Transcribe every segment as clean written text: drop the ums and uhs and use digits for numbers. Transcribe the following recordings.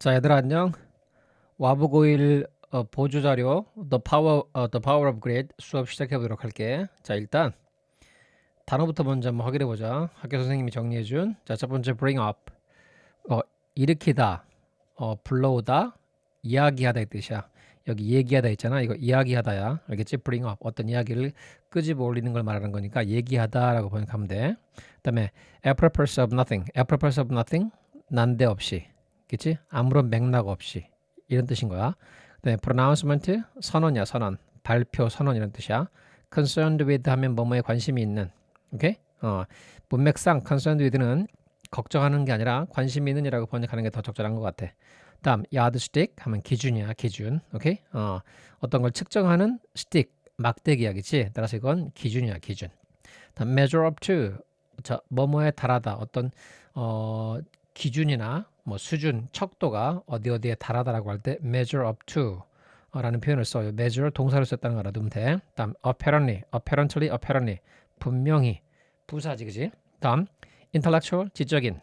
자, 얘들아 안녕. 와브고일 보조자료 The Power of Grid 수업 시작해 보도록 할게. 자, 일단 단어부터 먼저 한번 확인해 보자. 학교 선생님이 정리해 준. 자, 첫 번째 bring up. 일으키다. 불러오다. 이야기하다 이 뜻이야. 여기 얘기하다 있잖아. 이거 이야기하다야. 알겠지? bring up. 어떤 이야기를 끄집어 올리는 걸 말하는 거니까 얘기하다라고 번역하면 돼. 그다음에 apropos of nothing. apropos of nothing. 난데없이. 그치? 아무런 맥락 없이 이런 뜻인 거야. 그다음에 pronouncement 선언이야. 선언. 발표 선언 이런 뜻이야. concerned with 하면 뭐뭐에 관심이 있는. 오케이? 문맥상 concerned with는 걱정하는 게 아니라 관심이 있는이라고 번역하는 게 더 적절한 것 같아. 다음 yardstick 하면 기준이야. 기준. 오케이? 어떤 걸 측정하는 stick 막대기야. 그치? 따라서 이건 기준이야. 기준. 다음 measure up to 자, 뭐뭐에 달하다. 어떤 기준이나 뭐 수준, 척도가 어디에 달하다라고 할 때 measure up to 라는 표현을 써요. measure 동사를 썼다는 걸 알아두면 돼. 다음 apparently 분명히 부사지 그지? 다음 intellectual 지적인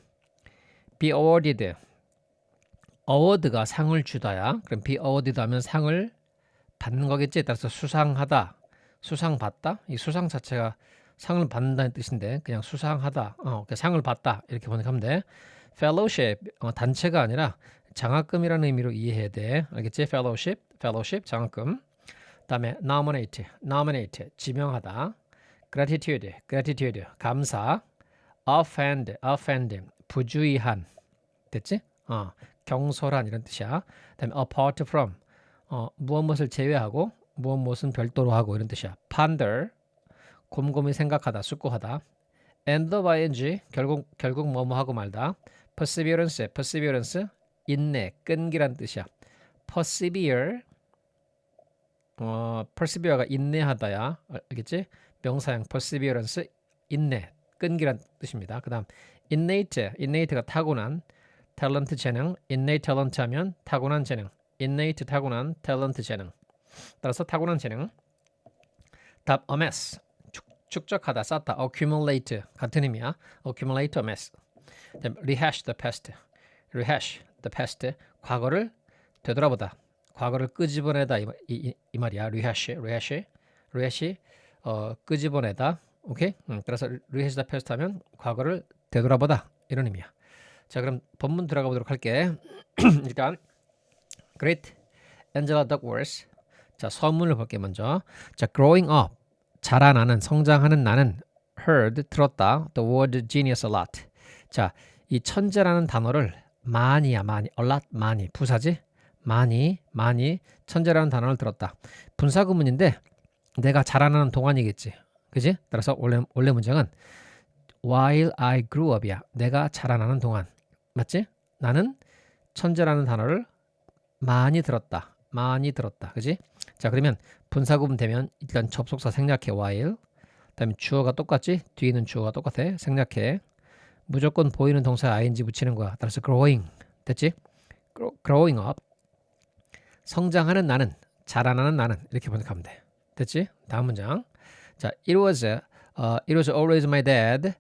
be awarded award가 상을 주다야. 그럼 be awarded 하면 상을 받는 거겠지. 따라서 수상하다, 수상받다. 이 수상 자체가 상을 받는다는 뜻인데 그냥 수상하다, 상을 받다 이렇게 번역하면 돼. fellowship 단체가 아니라 장학금이라는 의미로 이해해야 돼. 알겠지? fellowship 장학금. 그다음에 nominate 지명하다. gratitude 감사. offend 부주의한. 됐지? 경솔한 이런 뜻이야. 그다음에 apart from 무엇을 제외하고 무엇은 별도로 하고 이런 뜻이야. ponder 곰곰이 생각하다, 숙고하다. end of ing 결국 뭐뭐 하고 말다. perseverance 인내, 끈기란 뜻이야. persevere가 인내하다야. 알겠지? 명사형 perseverance 인내, 끈기란 뜻입니다. 그다음 innate가 타고난 탤런트 재능, innate talent 하면 타고난 재능, innate 타고난 탤런트 재능. 따라서 타고난 재능. 다음 amass 축적하다, 쌓다, accumulate 같은 의미야. accumulate, amass. 그다음 rehash the past 과거를 되돌아보다, 과거를 끄집어내다 이 말이야. rehash 끄집어내다. 오케이? 따라서 rehash the past 하면 과거를 되돌아보다 이런 의미야. 자, 그럼 본문 들어가 보도록 할게. 일단 Great Angela Duckworth. 자, 서문을 볼게 먼저. 자, growing up 자라나는, 성장하는 나는 heard 들었다 the word genius a lot. 자, 이 천재라는 단어를 많이 a lot 많이 부사지? 많이 천재라는 단어를 들었다. 분사 구문인데 내가 자라나는 동안이겠지. 그지? 따라서 원래 문장은 while I grew up이야. 내가 자라나는 동안. 맞지? 나는 천재라는 단어를 많이 들었다. 그지? 자, 그러면 분사 구문 되면 일단 접속사 생략해 while. 그다음에 주어가 똑같지? 뒤에 있는 주어가 똑같아. 생략해. 무조건 보이는 동사에 ing 붙이는 거야. 따라서 growing. 됐지? growing up. 성장하는 나는, 자라나는 나는 이렇게 번역하면 돼. 됐지? 다음 문장. 자, it was always my dad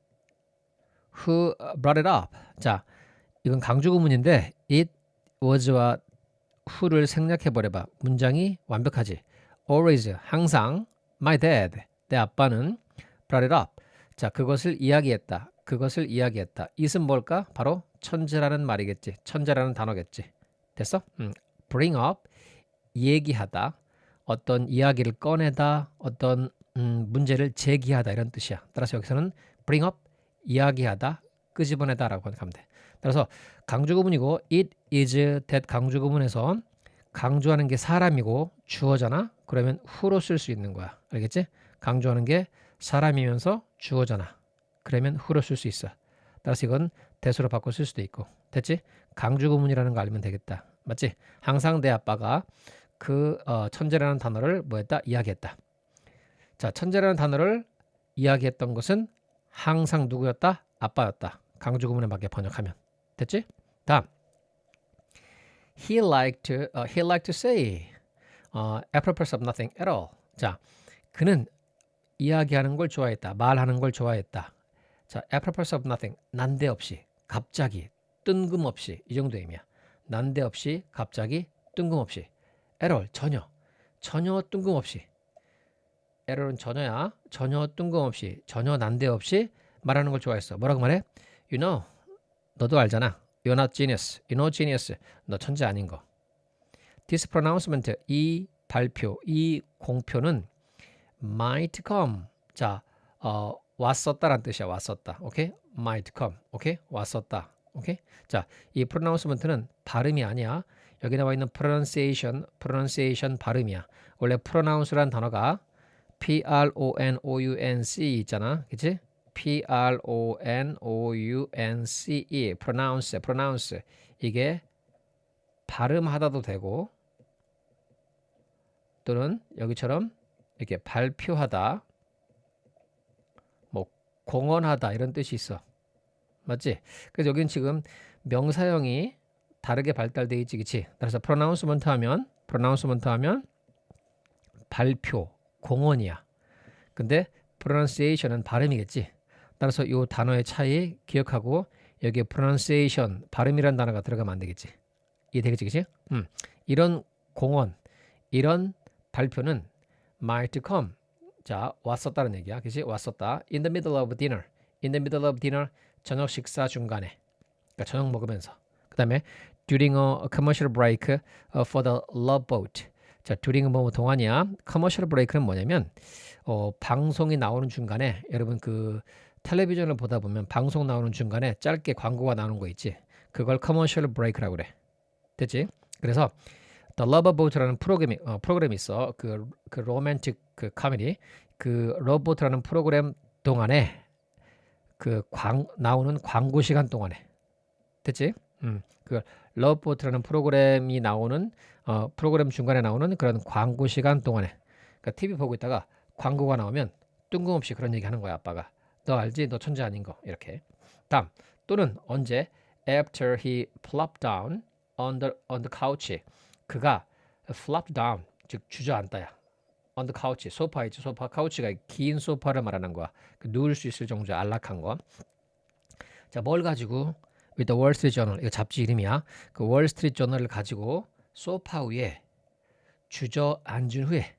who brought it up. 자, 이건 강조 구문인데 it was와 who를 생략해 버려봐. 문장이 완벽하지. always 항상 my dad 내 아빠는 brought it up. 자, 그것을 이야기했다. it은 뭘까? 바로 천재라는 말이겠지. 천재라는 단어겠지. 됐어? bring up 얘기하다. 어떤 이야기를 꺼내다. 어떤 문제를 제기하다 이런 뜻이야. 따라서 여기서는 bring up 이야기하다, 끄집어내다라고 번역하면 돼. 따라서 강조 구문이고 it is that 강조 구문에서 강조하는 게 사람이고 주어잖아. 그러면 who로 쓸 수 있는 거야. 알겠지? 강조하는 게 사람이면서 주어잖아. 그러면 who로 쓸 수 있어. 따라서 이건 대수로 바꿔 쓸 수도 있고. 됐지? 강조 구문이라는 거 알면 되겠다. 맞지? 항상 내 아빠가 그 천재라는 단어를 뭐했다? 이야기했다. 자, 천재라는 단어를 이야기했던 것은 항상 누구였다? 아빠였다. 강조 구문에 맞게 번역하면. 됐지? 다음. He liked to say apropos of nothing at all. 자, 그는 이야기하는 걸 좋아했다. 말하는 걸 좋아했다. 자, apropos of nothing. 난데없이, 갑자기, 뜬금없이 이 정도 의미야. 난데없이 갑자기 뜬금없이 error 전혀 뜬금없이 error은 전혀야 전혀 뜬금없이 전혀 난데없이 말하는 걸 좋아했어. 뭐라고 말해? You know 너도 알잖아. You're not genius. You know genius. 너 천재 아닌 거. This pronouncement 이 발표 이 공표는 might come 자 왔었다란 뜻이야. 왔었다. 오케이? might come. 오케이? 왔었다. 오케이? 자, 이 pronouncement는 발음이 아니야. 여기 나와 있는 pronunciation 발음이야. 원래 pronounce란 단어가 pronounce 있잖아. 그치? pronounce pronounce 이게 발음하다도 되고 또는 여기처럼 이렇게 발표하다 뭐 공언하다 이런 뜻이 있어. 맞지? 그래서 여기는 지금 명사형이 다르게 발달돼 있지, 그치? 그래서 pronouncement 하면 발표, 공언이야. 근데 pronunciation은 발음이겠지. 따라서 이 단어의 차이 기억하고 여기에 pronunciation, 발음이라는 단어가 들어가면 안 되겠지. 이해되겠지, 그치? 이런 공언, 이런 발표는 might come. 자, 왔었다는 얘기야. 그치? 왔었다. In the middle of dinner. In the middle of dinner. 저녁 식사 중간에. 그러니까 저녁 먹으면서. 그 다음에 during a commercial break for the love boat. 자, during은 뭐 동안이야. commercial break는 뭐냐면 방송이 나오는 중간에 여러분 그 텔레비전을 보다 보면 방송 나오는 중간에 짧게 광고가 나오는 거 있지. 그걸 commercial break라고 그래. 됐지? 그래서 The Love Boat라는 프로그램이 있어. 그 로맨틱 그 코미디 그 러브보트라는 프로그램 동안에 나오는 광고 시간 동안에 됐지? 그 러브보트라는 프로그램이 나오는 프로그램 중간에 나오는 그런 광고 시간 동안에 그러니까 TV 보고 있다가 광고가 나오면 뜬금없이 그런 얘기 하는 거야. 아빠가 너 알지? 너 천재 아닌 거 이렇게. 다음 또는 언제 after he plopped down on the couch 그가 flop down 즉 주저앉다야. on the couch 소파 있지. 소파 카우치가 긴 소파를 말하는 거야. 누울 수 있을 정도의 안락한 거. 자, 뭘 가지고 with the Wall Street Journal 이거 잡지 이름이야. 그 월스트리트 저널을 가지고 소파 위에 주저앉은 후에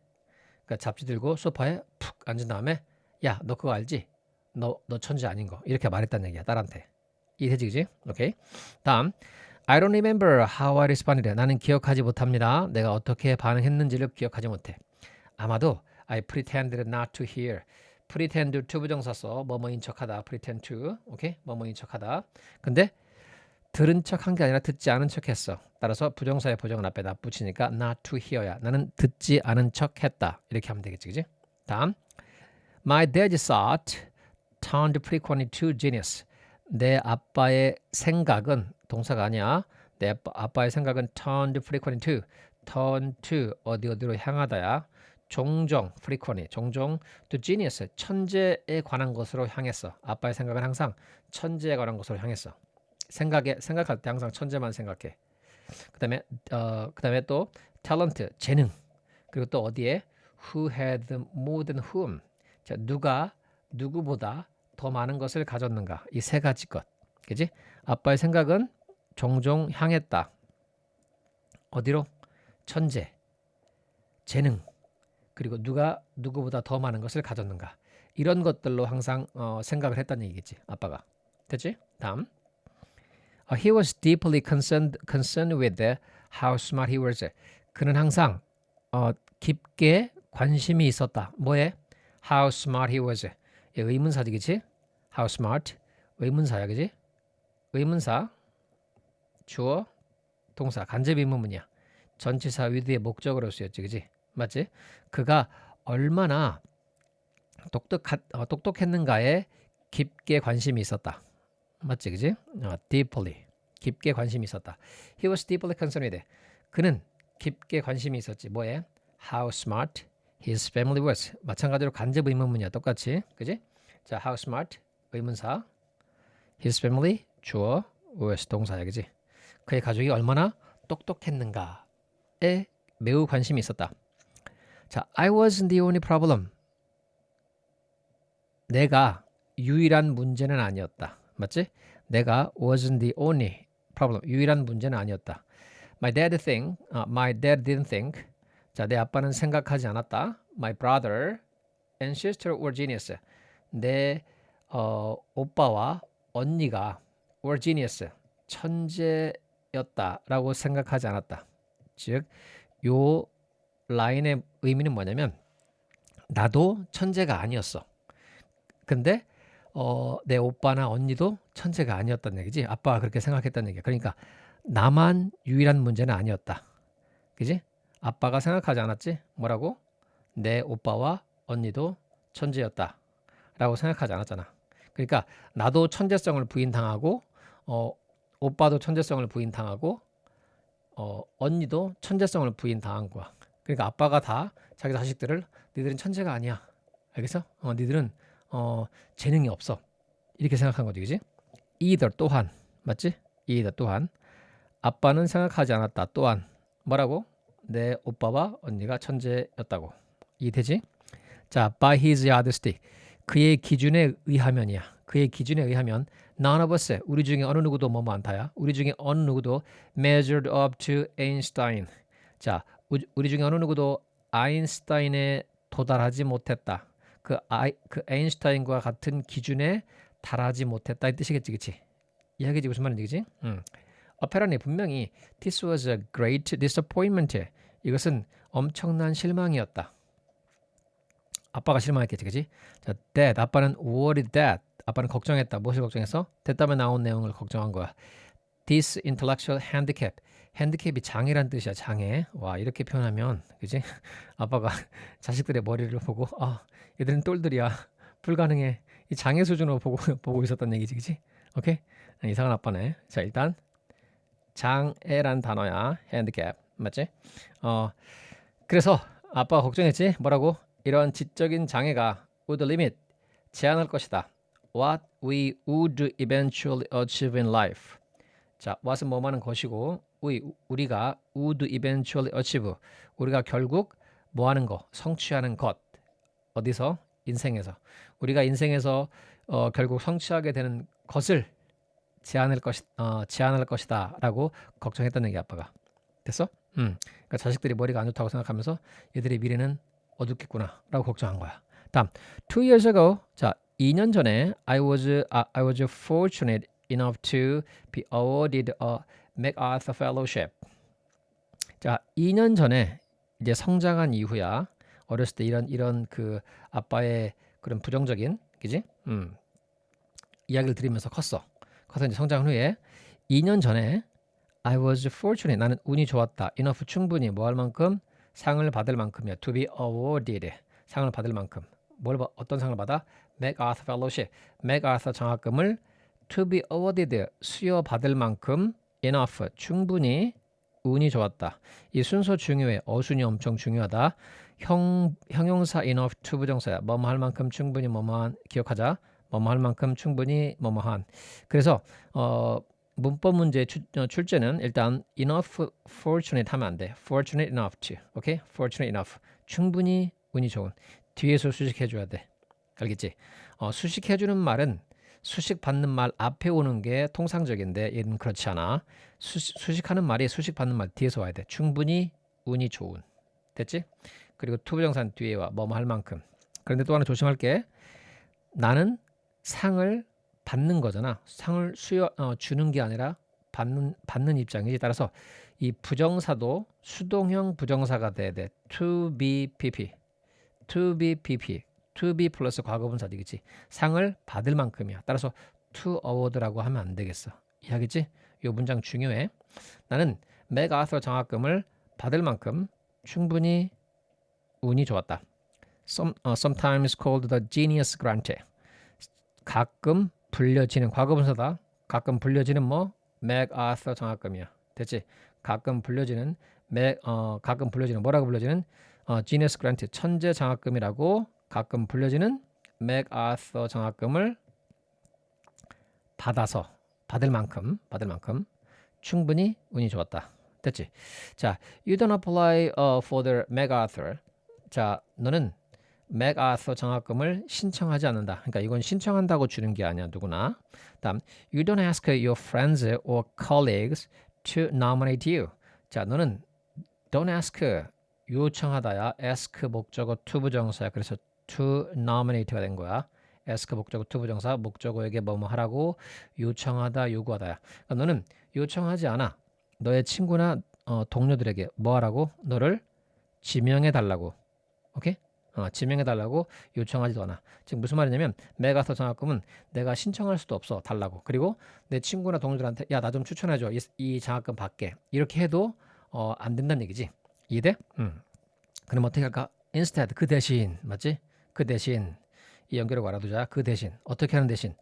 그러니까 잡지 들고 소파에 푹 앉은 다음에 야, 너 그거 알지? 너 천재 아닌 거 이렇게 말했다는 얘기야. 딸한테. 이해되지, 그지? 오케이. 다음 I don't remember how I responded. 나는 기억하지 못합니다. 내가 어떻게 반응했는지를 기억하지 못해. 아마도 I pretended not to hear. pretend to 부정사 써. 뭐뭐인 척하다. pretend to. 오케이? 뭐뭐인 척하다. 근데 들은 척한 게 아니라 듣지 않은 척했어. 따라서 부정사의 부정은 앞에다 붙이니까 not to hear야. 나는 듣지 않은 척했다. 이렇게 하면 되겠지, 그지? 다음 My dad's thought turned frequently to genius. 내 아빠의 생각은 동사가 아니야. 내 아빠의 생각은 turned frequently to. turn to 어디로 향하다야. 종종 frequently 종종 to genius 천재에 관한 것으로 향했어. 아빠의 생각은 항상 천재에 관한 것으로 향했어. 생각할 때 항상 천재만 생각해. 그다음에 또 talent 재능. 그리고 또 어디에 who had more than whom. 자, 누구보다 더 많은 것을 가졌는가. 이 세 가지 것. 그지? 아빠의 생각은 종종 향했다. 어디로? 천재, 재능, 그리고 누구보다 더 많은 것을 가졌는가. 이런 것들로 항상 생각을 했다는 얘기겠지. 아빠가. 됐지? 다음. He was deeply concerned with how smart he was. 그는 항상 깊게 관심이 있었다. 뭐에? How smart he was. 의문사지, 그치? How smart. 의문사야, 그치? 의문사. 주어, 동사, 간접 의문문이야. 전치사 with의 목적으로 쓰였지, 그치? 맞지? 그가 얼마나 똑똑했는가에 깊게 관심이 있었다. 맞지, 그치? deeply. 깊게 관심이 있었다. He was deeply concerned with. 그는 깊게 관심이 있었지. 뭐에? How smart his family was. 마찬가지로 간접 의문문이야. 똑같이. 그지? 자, how smart 의문사. His family 주어 was 동사야. 그지? 그의 가족이 얼마나 똑똑했는가에 매우 관심이 있었다. 자, I wasn't the only problem. 내가 유일한 문제는 아니었다. 맞지? 내가 wasn't the only problem. 유일한 문제는 아니었다. My dad didn't think. 자, 내 아빠는 생각하지 않았다. My brother and sister were genius. 내 오빠와 언니가 were genius. 천재였다라고 생각하지 않았다. 즉, 요 라인의 의미는 뭐냐면 나도 천재가 아니었어. 근데 내 오빠나 언니도 천재가 아니었다는 얘기지. 아빠가 그렇게 생각했다는 얘기야. 그러니까 나만 유일한 문제는 아니었다. 그지? 아빠가 생각하지 않았지? 뭐라고? 내 오빠와 언니도 천재였다. 라고 생각하지 않았잖아. 그러니까 나도 천재성을 부인당하고 오빠도 천재성을 부인당하고 언니도 천재성을 부인당한 거야. 그러니까 아빠가 다 자기 자식들을 니들은 천재가 아니야. 알겠어? 니들은 재능이 없어. 이렇게 생각한 거지. 그지? either 또한. 맞지? either 또한. 아빠는 생각하지 않았다. 또한. 뭐라고? 내 오빠와 언니가 천재였다고. 이해되지? 자, by his yardstick. 그의 기준에 의하면이야. 그의 기준에 의하면 none of us, 우리 중에 어느 누구도 뭐뭐 않다야. 우리 중에 어느 누구도 measured up to Einstein. 자, 우리 중에 어느 누구도 아인슈타인에 도달하지 못했다. 그 아인슈타인과 같은 기준에 달하지 못했다 이 뜻이겠지, 그치? 이해하겠지 무슨 말인지, 그치? apparently 분명히 this was a great disappointment. 이것은 엄청난 실망이었다. 아빠가 실망했겠지, 그치? 자, dad, 아빠는 worried that. 아빠는 걱정했다. 무엇을 걱정해서? 대답에 나온 내용을 걱정한 거야. This intellectual handicap. 핸디캡이 장애란 뜻이야. 장애. 와, 이렇게 표현하면 그지? 아빠가 자식들의 머리를 보고 얘들은 똘들이야. 불가능해. 이 장애 수준으로 보고 있었던 얘기지. 그지? 오케이? 이상한 아빠네. 자, 일단 장애란 단어야. 핸디캡. 맞지? 그래서 아빠가 걱정했지. 뭐라고? 이런 지적인 장애가 would limit. 제한할 것이다. What we would eventually achieve in life. 자, what은 뭐하는 것이고 우리가 would eventually achieve. 우리가 결국 뭐하는 거? 성취하는 것. 어디서? 인생에서. 우리가 인생에서 결국 성취하게 되는 것을 제한할 것이다 라고 걱정했다는 얘기 아빠가. 됐어? 그러니까 자식들이 머리가 안 좋다고 생각하면서 얘들의 미래는 어둡겠구나 라고 걱정한 거야. 다음 2 years ago. 자, 2년 전에 I was fortunate enough to be awarded a MacArthur Fellowship. 자, 2년 전에 이제 성장한 이후야. 어렸을 때 이런 그 아빠의 그런 부정적인, 그지? 이야기를 들으면서 커서 이제 성장한 후에 2년 전에 I was fortunate. 나는 운이 좋았다. enough 충분히 뭐 할 만큼 상을 받을 만큼이야. to be awarded. 상을 받을 만큼. 어떤 상을 받아? MacArthur Fellowship. MacArthur 장학금을 to be awarded. 수여받을 만큼 enough 충분히 운이 좋았다. 이 순서 중요해. 어순이 엄청 중요하다. 형용사 enough to 부정사야. 뭐뭐 할 만큼 충분히 뭐뭐한. 기억하자. 뭐뭐 할 만큼 충분히 뭐뭐한. 그래서 문법 문제 출제는 일단 enough fortunate 하면 안 돼. fortunate enough to. 오케이? fortunate enough. 충분히 운이 좋은. 뒤에서 수식해 줘야 돼. 알겠지? 수식해 주는 말은 수식 받는 말 앞에 오는 게 통상적인데 얘는 그렇지 않아. 수식하는 말이 수식 받는 말 뒤에서 와야 돼. 충분히 운이 좋은. 됐지? 그리고 투부정사는 뒤에 와. 뭐뭐 할 만큼. 그런데 또 하나 조심할 게 나는 상을 받는 거잖아. 상을 주는 게 아니라 받는 입장이지. 따라서 이 부정사도 수동형 부정사가 돼야 돼. to be pp. to be pp. to be 플러스 과거분사 되겠지. 상을 받을 만큼이야. 따라서 to award라고 하면 안 되겠어. 이해하겠지? 이 문장 중요해. 나는 맥아서 장학금을 받을 만큼 충분히 운이 좋았다. Sometimes called the genius grant. 가끔 불려지는 과거분사다. 가끔 불려지는 뭐? 맥아서 장학금이야. 됐지? 가끔 불려지는 뭐라고 불려지는 genius grant 천재 장학금이라고 가끔 불려지는 맥아서 장학금을 받을 만큼 충분히 운이 좋았다. 됐지? 자, you don't apply for the MacArthur. 자, 너는 맥아서 장학금을 신청하지 않는다. 그러니까 이건 신청한다고 주는 게 아니야 누구나. 다음, you don't ask your friends or colleagues to nominate you. 자, 너는 don't ask 요청하다야. ask 목적어 to 부정사야. 그래서 to nominate가 된 거야. ask 목적어 to 부정사 목적어에게 뭐뭐 하라고 요청하다 요구하다야. 그러니까 너는 요청하지 않아. 너의 친구나 동료들에게 뭐 하라고? 너를 지명해 달라고. 오케이? 지명해 달라고 요청하지도 않아. 지금 무슨 말이냐면 메가서 장학금은 내가 신청할 수도 없어. 달라고. 그리고 내 친구나 동료들한테 야, 나 좀 추천해 줘. 이 장학금 받게. 이렇게 해도 안 된다는 얘기지. 이해돼? 그럼 어떻게 할까? instead 그 대신 맞지? 그 대신 이 연결을 알아두자. 그 대신 어떻게 하는 대신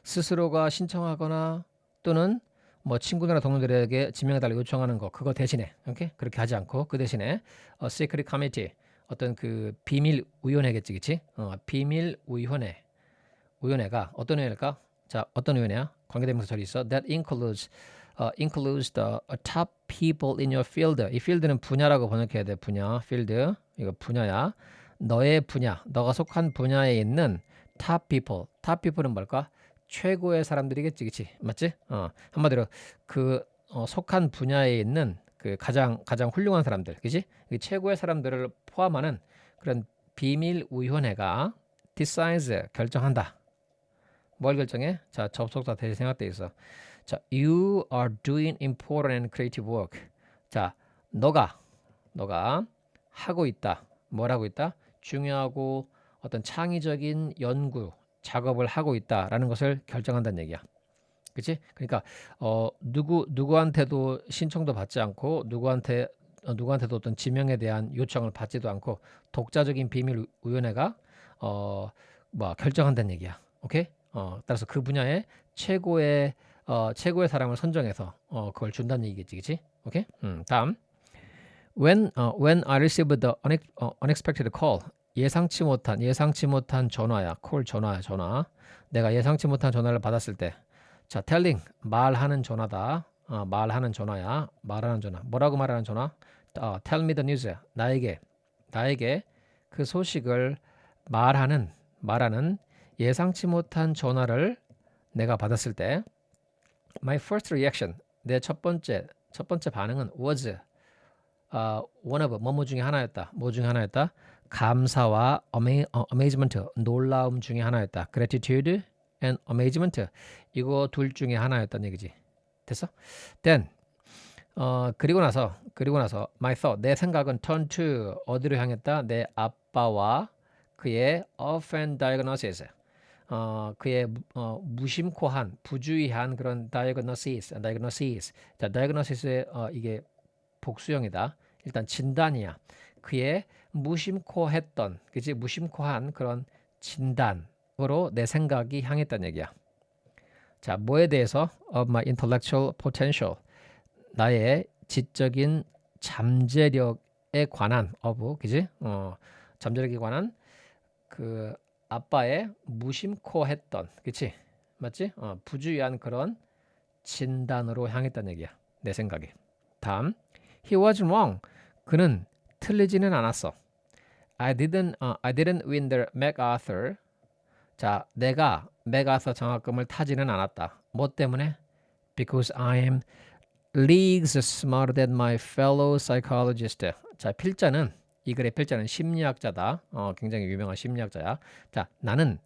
스스로가 신청하거나 또는 뭐 친구들이나 동료들에게 지명해달라 요청하는 거 그거 대신에 오케이? 그렇게 하지 않고 그 대신에 secret committee 어떤 그 비밀 위원회겠지, 그치? 비밀 위원회가 어떤 위원회일까? 자, 어떤 위원회야? 관계대명사 절이 있어. That includes the top people in your field. 이 field는 분야라고 번역해야 돼. 분야, field. 이거 분야야. 너의 분야, 너가 속한 분야에 있는 top people. top people은 뭘까? 최고의 사람들이겠지, 그치? 맞지? 한마디로 그 속한 분야에 있는 그 가장 훌륭한 사람들, 그치? 그 최고의 사람들을 포함하는 그런 비밀 위원회가 decides 결정한다. 뭘 결정해? 자, 접속사 대신 생각돼 있어. 자, you are doing important and creative work. 자, 너가 하고 있다. 뭘 하고 있다? 중요하고 어떤 창의적인 연구 작업을 하고 있다라는 것을 결정한다는 얘기야. 그치? 그러니까 누구한테도 신청도 받지 않고 누구한테도 어떤 지명에 대한 요청을 받지도 않고 독자적인 비밀 위원회가 결정한다는 얘기야. 오케이? 따라서 그 분야의 최고의 사람을 선정해서 그걸 준다는 얘기겠지, 그치? 오케이? 다음. When I received the unexpected call, 예상치 못한 전화야. call 전화. 내가 예상치 못한 전화를 받았을 때, 자, telling 말하는 전화다. 말하는 전화야. 말하는 전화. 뭐라고 말하는 전화? Tell me the news. 나에게 그 소식을 말하는 예상치 못한 전화를 내가 받았을 때, my first reaction, 내 첫 번째 반응은 was one of 뭐뭐 중에 하나였다. 뭐 중에 하나였다? 감사와 amazement, 놀라움 중에 하나였다. gratitude and amazement, 이거 둘 중에 하나였다는 얘기지. 됐어? Then 그리고 나서 my thought, 내 생각은 turn to 어디로 향했다? 내 아빠와 그의 orphan diagnosis, 그의 무심코 한 부주의한 그런 diagnosis. 자, diagnosis의 이게 복수형이다. 일단 진단이야. 그의 무심코 했던, 그치? 무심코 한 그런 진단으로 내 생각이 향했다는 얘기야. 자, 뭐에 대해서? Of my intellectual potential, 나의 지적인 잠재력에 관한 of, 그치? 잠재력에 관한 그 아빠의 무심코 했던, 그치? 맞지? 부주의한 그런 진단으로 향했다는 얘기야. 내 생각에. 다음. He was wrong. 그는 틀리지는 않았어. I didn't win the MacArthur. 자, 내가 맥아서 장학금을 타지는 않았다. 뭐 때문에? Because I am leagues smarter than my fellow psychologist. 자, 이 글의 필자는 심리학자다. 굉장히 유명한 심리학자야. 자, 나는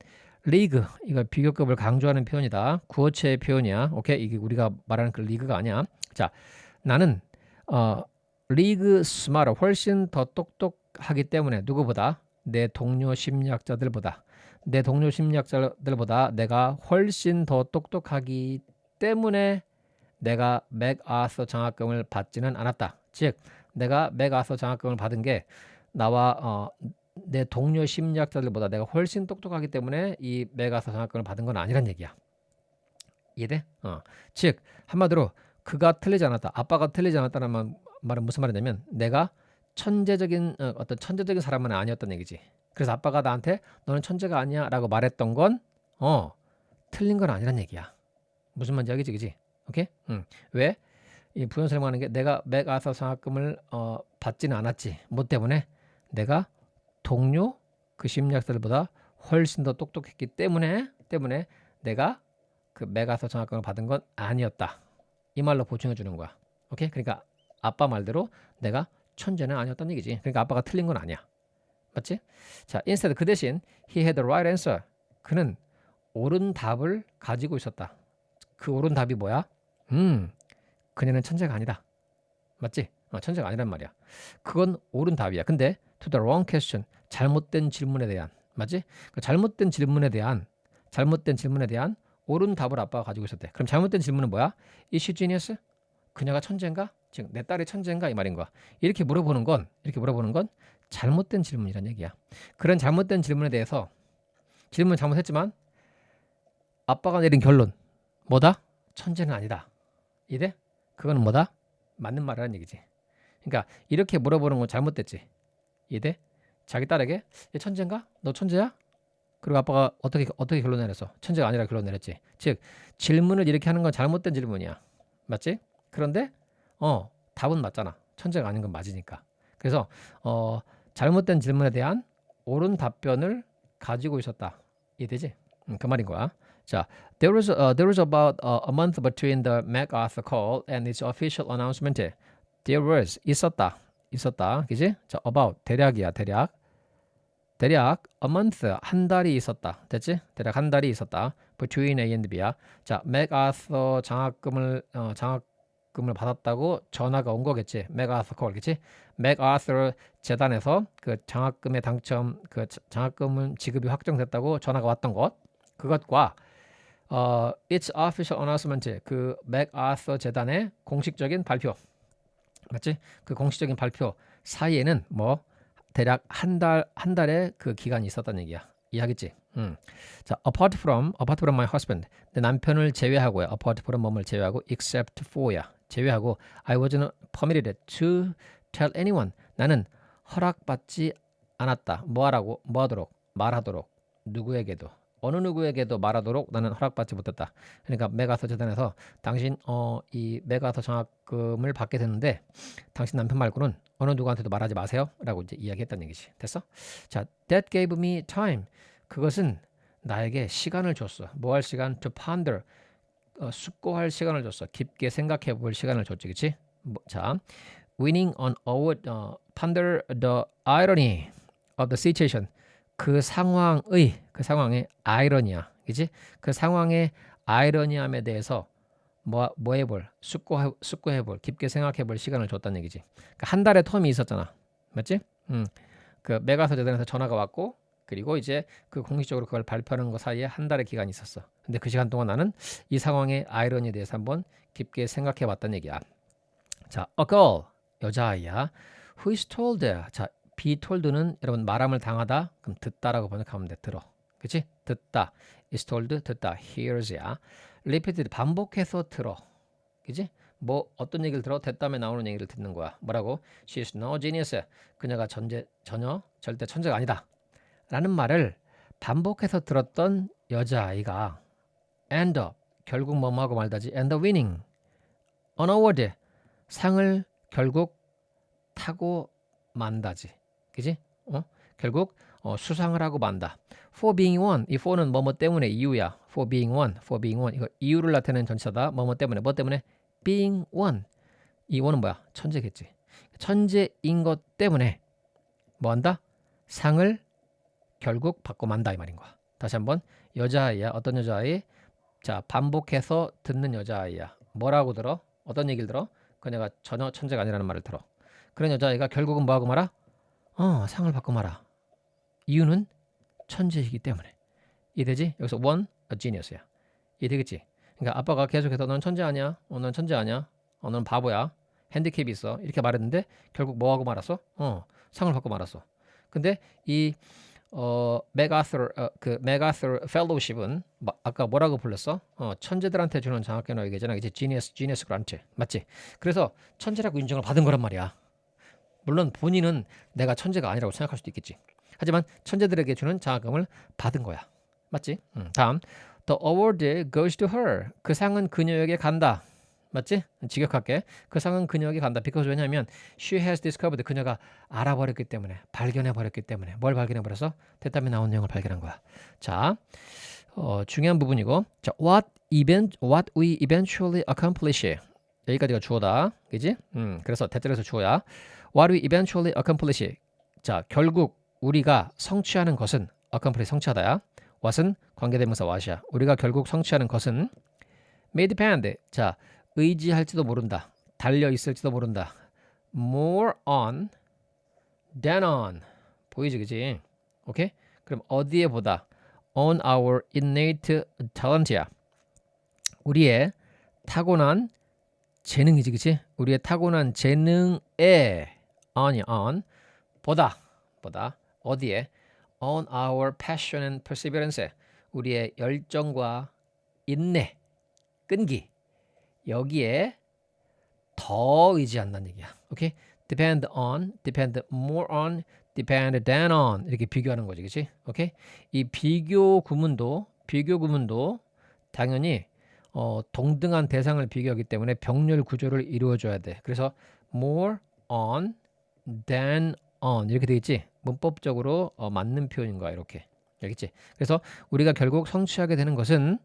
리그, 이거 비교급을 강조하는 표현이다. 구어체의 표현이야. 오케이? 이게 우리가 말하는 그 리그가 아니야. 자, 나는 리그 스마트, 훨씬 더 똑똑하기 때문에 누구보다? 내 동료 심리학자들보다 내가 훨씬 더 똑똑하기 때문에 내가 맥아서 장학금을 받지는 않았다. 즉, 내가 맥아서 장학금을 받은 게 나와 내 동료 심리학자들보다 내가 훨씬 똑똑하기 때문에 이 맥아서 장학금을 받은 건 아니란 얘기야. 이해돼? 즉, 한마디로 그가 틀리지 않았다. 아빠가 틀리지 않았다는 말은 무슨 말이냐면 내가 천재적인 사람은 아니었던 얘기지. 그래서 아빠가 나한테 너는 천재가 아니야 라고 말했던 건 틀린 건 아니란 얘기야. 무슨 말인지 알겠지, 그지? 오케이? 왜? 이 부연 설명하는 게 내가 맥아서 장학금을 받지는 않았지. 뭐 때문에? 내가 동료 그 심리학자들보다 훨씬 더 똑똑했기 때문에 내가 그 메가서 장학금을 받은 건 아니었다. 이 말로 보충해 주는 거야. 오케이? 그러니까 아빠 말대로 내가 천재는 아니었다는 얘기지. 그러니까 아빠가 틀린 건 아니야. 맞지? 자, instead 그 대신 he had the right answer. 그는 옳은 답을 가지고 있었다. 그 옳은 답이 뭐야? 그녀는 천재가 아니다. 맞지? 천재가 아니란 말이야. 그건 옳은 답이야. 근데 to the wrong question, 잘못된 질문에 대한, 맞지? 그 잘못된 질문에 대한 옳은 답을 아빠가 가지고 있었대. 그럼 잘못된 질문은 뭐야? Is she genius? 그녀가 천재인가? 즉 내 딸이 천재인가 이 말인 거야. 이렇게 물어보는 건 잘못된 질문이란 얘기야. 그런 잘못된 질문에 대해서 질문 잘못했지만 아빠가 내린 결론 뭐다? 천재는 아니다. 이래? 그거는 뭐다? 맞는 말이라는 얘기지. 그러니까 이렇게 물어보는 건 잘못됐지. 이래? 자기 딸에게 얘 천재인가? 너 천재야? 그리고 아빠가 어떻게 결론 내렸어? 천재가 아니라 결론 내렸지. 즉 질문을 이렇게 하는 건 잘못된 질문이야. 맞지? 그런데 답은 맞잖아. 천재가 아닌 건 맞으니까. 그래서 잘못된 질문에 대한 옳은 답변을 가지고 있었다. 이해되지? 그 말인 거야. 자, there was about a month between the MacArthur call and its official announcement. There was 있었다, 그지? 자, about 대략이야, 대략 a month 한 달이 있었다, 됐지? 대략 한 달이 있었다. Between A and B야. 자, MacArthur 장학금을 받았다고 전화가 온 거겠지. MacArthur call, 그치? MacArthur 재단에서 그 장학금의 당첨, 그 장학금은 지급이 확정됐다고 전화가 왔던 것, 그것과 its official announcement, 그 MacArthur 재단의 공식적인 발표, 맞지? 그 공식적인 발표 사이에는 뭐 대략 한 달의 그 기간이 있었다는 얘기야. 이해하겠지? 자, apart from my husband, 내 남편을 제외하고요. apart from 뭐를 제외하고 except for야. 제외하고 I wasn't permitted to tell anyone. 나는 허락받지 않았다. 말하도록 누구에게도, 어느 누구에게도 말하도록 나는 허락받지 못했다. 그러니까 메가서 재단에서 당신 이 메가서 장학금을 받게 됐는데 당신 남편 말고는 어느 누구한테도 말하지 마세요 라고 이제 이야기했다는 얘기지. 됐어? 자, that gave me time. 그것은 나에게 시간을 줬어. 뭐 할 시간? To ponder. 숙고할 시간을 줬어. 깊게 생각해 볼 시간을 줬지. 그치? 자, winning an award, ponder the irony of the situation. 그 상황의 아이러니야. 그치? 그 상황의 아이러니함에 대해서 뭐 해볼, 숙고해볼, 깊게 생각해볼 시간을 줬다는 얘기지. 그러니까 한 달의 텀이 있었잖아. 맞지? 그 메가서 재단에서 전화가 왔고 그리고 이제 그 공식적으로 그걸 발표하는 거 사이에 한 달의 기간이 있었어. 근데 그 시간 동안 나는 이 상황의 아이러니에 대해서 한번 깊게 생각해 봤다는 얘기야. 자, a girl, 여자아이야. Who is told. 자, be told는 여러분 말함을 당하다. 그럼 듣다라고 번역하면 돼. 들어. 그치? 듣다. is told, 듣다. hears야. repeated, 반복해서 들어. 그치? 뭐 어떤 얘기를 들어? 대담에 나오는 얘기를 듣는 거야. 뭐라고? She's no genius. 그녀가 절대 천재가 아니다. 라는 말을 반복해서 들었던 여자아이가 end up, 결국 뭐하고 말다지? end up winning an award, 상을 결국 타고 만다지. 그지? 결국 수상을 하고 만다. For being one, 이 for는 뭐뭐 때문에 이유야. For being one. 이거 이유를 나타내는 전치사다. 뭐뭐 때문에, 뭐 때문에? Being one. 이 one은 뭐야? 천재겠지. 천재인 것 때문에 뭐 한다? 상을 결국 받고 만다 이 말인 거야. 다시 한번 여자아이야. 어떤 여자아이? 자, 반복해서 듣는 여자아이야. 뭐라고 들어? 어떤 얘기를 들어? 그녀가 전혀 천재가 아니라는 말을 들어. 그런 여자아이가 결국은 뭐하고 말아? 상을 받고 말아. 이유는 천재이기 때문에. 이해되지? 여기서 one, a genius야. 이해되겠지? 그러니까 아빠가 계속해서 넌 천재 아니야? 넌 천재 아니야? 넌 바보야? 핸디캡이 있어. 이렇게 말했는데 결국 뭐하고 말았어? 상을 받고 말았어. 근데 이 맥아서 펠로우십은 아까 뭐라고 불렀어? 천재들한테 주는 장학금이라고 얘기했잖아. 이제 지니어스 그란트. 맞지? 그래서 천재라고 인정을 받은 거란 말이야. 물론 본인은 내가 천재가 아니라고 생각할 수도 있겠지. 하지만 천재들에게 주는 장학금을 받은 거야. 맞지? 다음. The award goes to her. 그 상은 그녀에게 간다. 맞지? 직역할게. 그 상은 그녀에게 간다. because 왜냐하면 she has discovered 그녀가 알아버렸기 때문에 발견해버렸기 때문에 뭘 발견해버려서 대답에 나온 내용을 발견한 거야. 자, 중요한 부분이고 자, what we eventually accomplish 여기까지가 주어다. 그지? 그래서 대절에서 주어야. what we eventually accomplish 자, 결국 우리가 성취하는 것은 accomplish 성취하다야. what은 관계대명사 what이야. 우리가 결국 성취하는 것은 may depend 자, 의지할지도 모른다. 달려 있을지도 모른다. more on than on. 보이지 그지? 오케이? 그럼 어디에 보다? on our innate talent야. 우리의 타고난 재능이지 그치? 우리의 타고난 재능에 on 보다 어디에? on our passion and perseverance 우리의 열정과 인내, 끈기 여기에 더 의지한다는 얘기야. 오케이? depend more on, depend than on 이렇게 비교하는 거지, 그렇지? 오케이? 이 비교 구문도 당연히 동등한 대상을 비교하기 때문에 병렬 구조를 이루어줘야 돼. 그래서 more on than on 이렇게 돼 있지. 문법적으로 맞는 표현인 거야, 이렇게. 알겠지? 그래서 우리가 결국 성취하게 되는 것은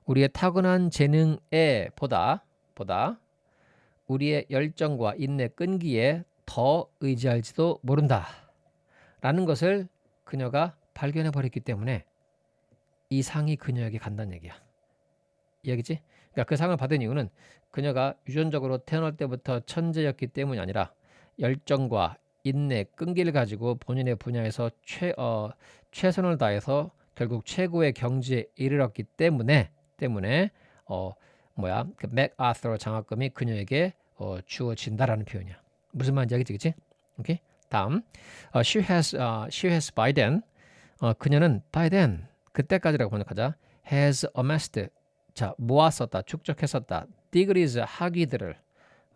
우리의 타고난 재능에 보다 우리의 열정과 인내 끈기에 더 의지할지도 모른다 라는 것을 그녀가 발견해 버렸기 때문에 이 상이 그녀에게 간다는 얘기야. 이야기지? 그러니까 그 상을 받은 이유는 그녀가 유전적으로 태어날 때부터 천재였기 때문이 아니라 열정과 인내, 끈기를 가지고 본인의 분야에서 최선을 다해서 결국 최고의 경지에 이르렀기 때문에 그 맥아서 장학금이 그녀에게 주어진다라는 표현이야. 무슨 말인지 알겠지, 그치? 오케이. 다음, she has by then, 그녀는 by then 그때까지라고 번역하자. has amassed, 자 모았었다, 축적했었다. degrees 학위들을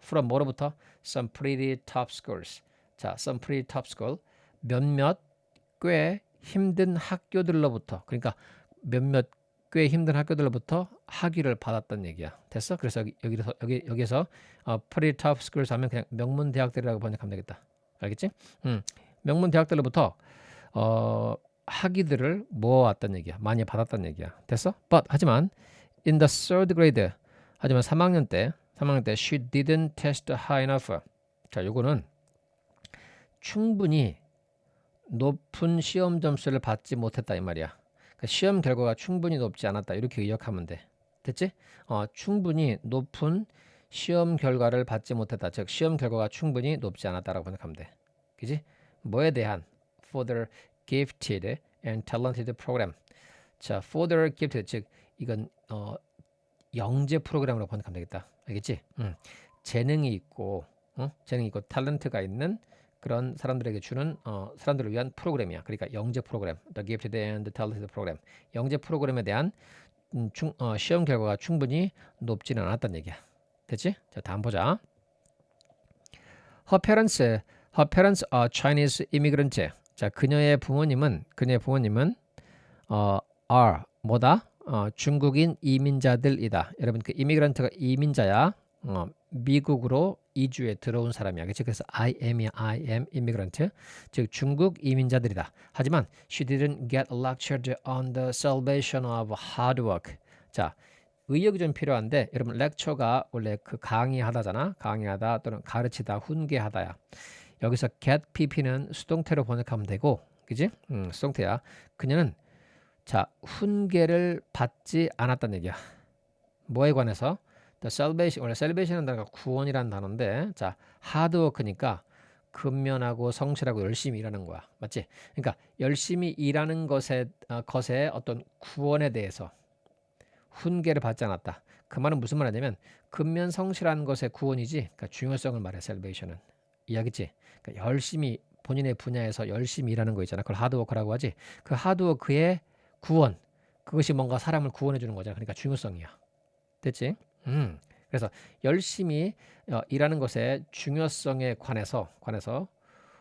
from 뭐로부터? some pretty top schools. 자, some pretty top school 몇몇 꽤 힘든 학교들로부터 그러니까 몇몇 꽤 힘든 학교들로부터 학위를 받았던 얘기야. 됐어? 그래서 여기서 pretty top schools 하면 그냥 명문 대학들이라고 번역하면 되겠다. 알겠지? 명문 대학들로부터 학위들을 모아왔던 얘기야. 많이 받았던 얘기야. 됐어? But 하지만 in the third grade 하지만 3학년 때 she didn't test high enough. 자, 요거는 충분히 높은 시험 점수를 받지 못했다 이 말이야. 그러니까 시험 결과가 충분히 높지 않았다 이렇게 의역하면 돼. 됐지? 충분히 높은 시험 결과를 받지 못했다. 즉 시험 결과가 충분히 높지 않았다라고 번역하면 돼. 그지? 뭐에 대한? For the gifted and talented program. 자, for the gifted 즉 이건 영재 프로그램으로 번역하면 되겠다. 알겠지? 재능이 있고 탤런트가 있는 그런 사람들에게 주는 사람들을 위한 프로그램이야. 그러니까 영재 프로그램, the gifted and talented program. 영재 프로그램에 대한 시험 결과가 충분히 높지는 않았다는 얘기야. 됐지? 자, 다음 보자. Her parents are Chinese immigrants. 자, 그녀의 부모님은 are 뭐다? 중국인 이민자들이다. 여러분 그 이미그런트가 이민자야. 미국으로 이주에 들어온 사람이야. 그치? 그래서 I am immigrant. 즉 중국 이민자들이다. 하지만 she didn't get lectured on the salvation of hard work. 자, 의역이 좀 필요한데 여러분 lecture가 원래 그 강의하다잖아. 강의하다 또는 가르치다, 훈계하다야. 여기서 get pp는 수동태로 번역하면 되고, 그지? 수동태야. 그녀는 자, 훈계를 받지 않았다는 얘기야. 뭐에 관해서? The salvation, 원래 salvation이라는 단어가 구원이라는 단어인데, 자, 하드워크니까 근면하고 성실하고 열심히 일하는 거야. 맞지? 그러니까 열심히 일하는 것의 어떤 구원에 대해서 훈계를 받지 않았다. 그 말은 무슨 말이냐면 근면 성실한 것의 구원이지. 그러니까 중요성을 말해. salvation은. 이해하겠지? 그러니까 열심히 본인의 분야에서 열심히 일하는 거 있잖아. 그걸 하드워크라고 하지. 그 하드워크의 구원, 그것이 뭔가 사람을 구원해 주는 거잖아. 그러니까 중요성이야. 됐지? 그래서 열심히 일하는 것의 중요성에 관해서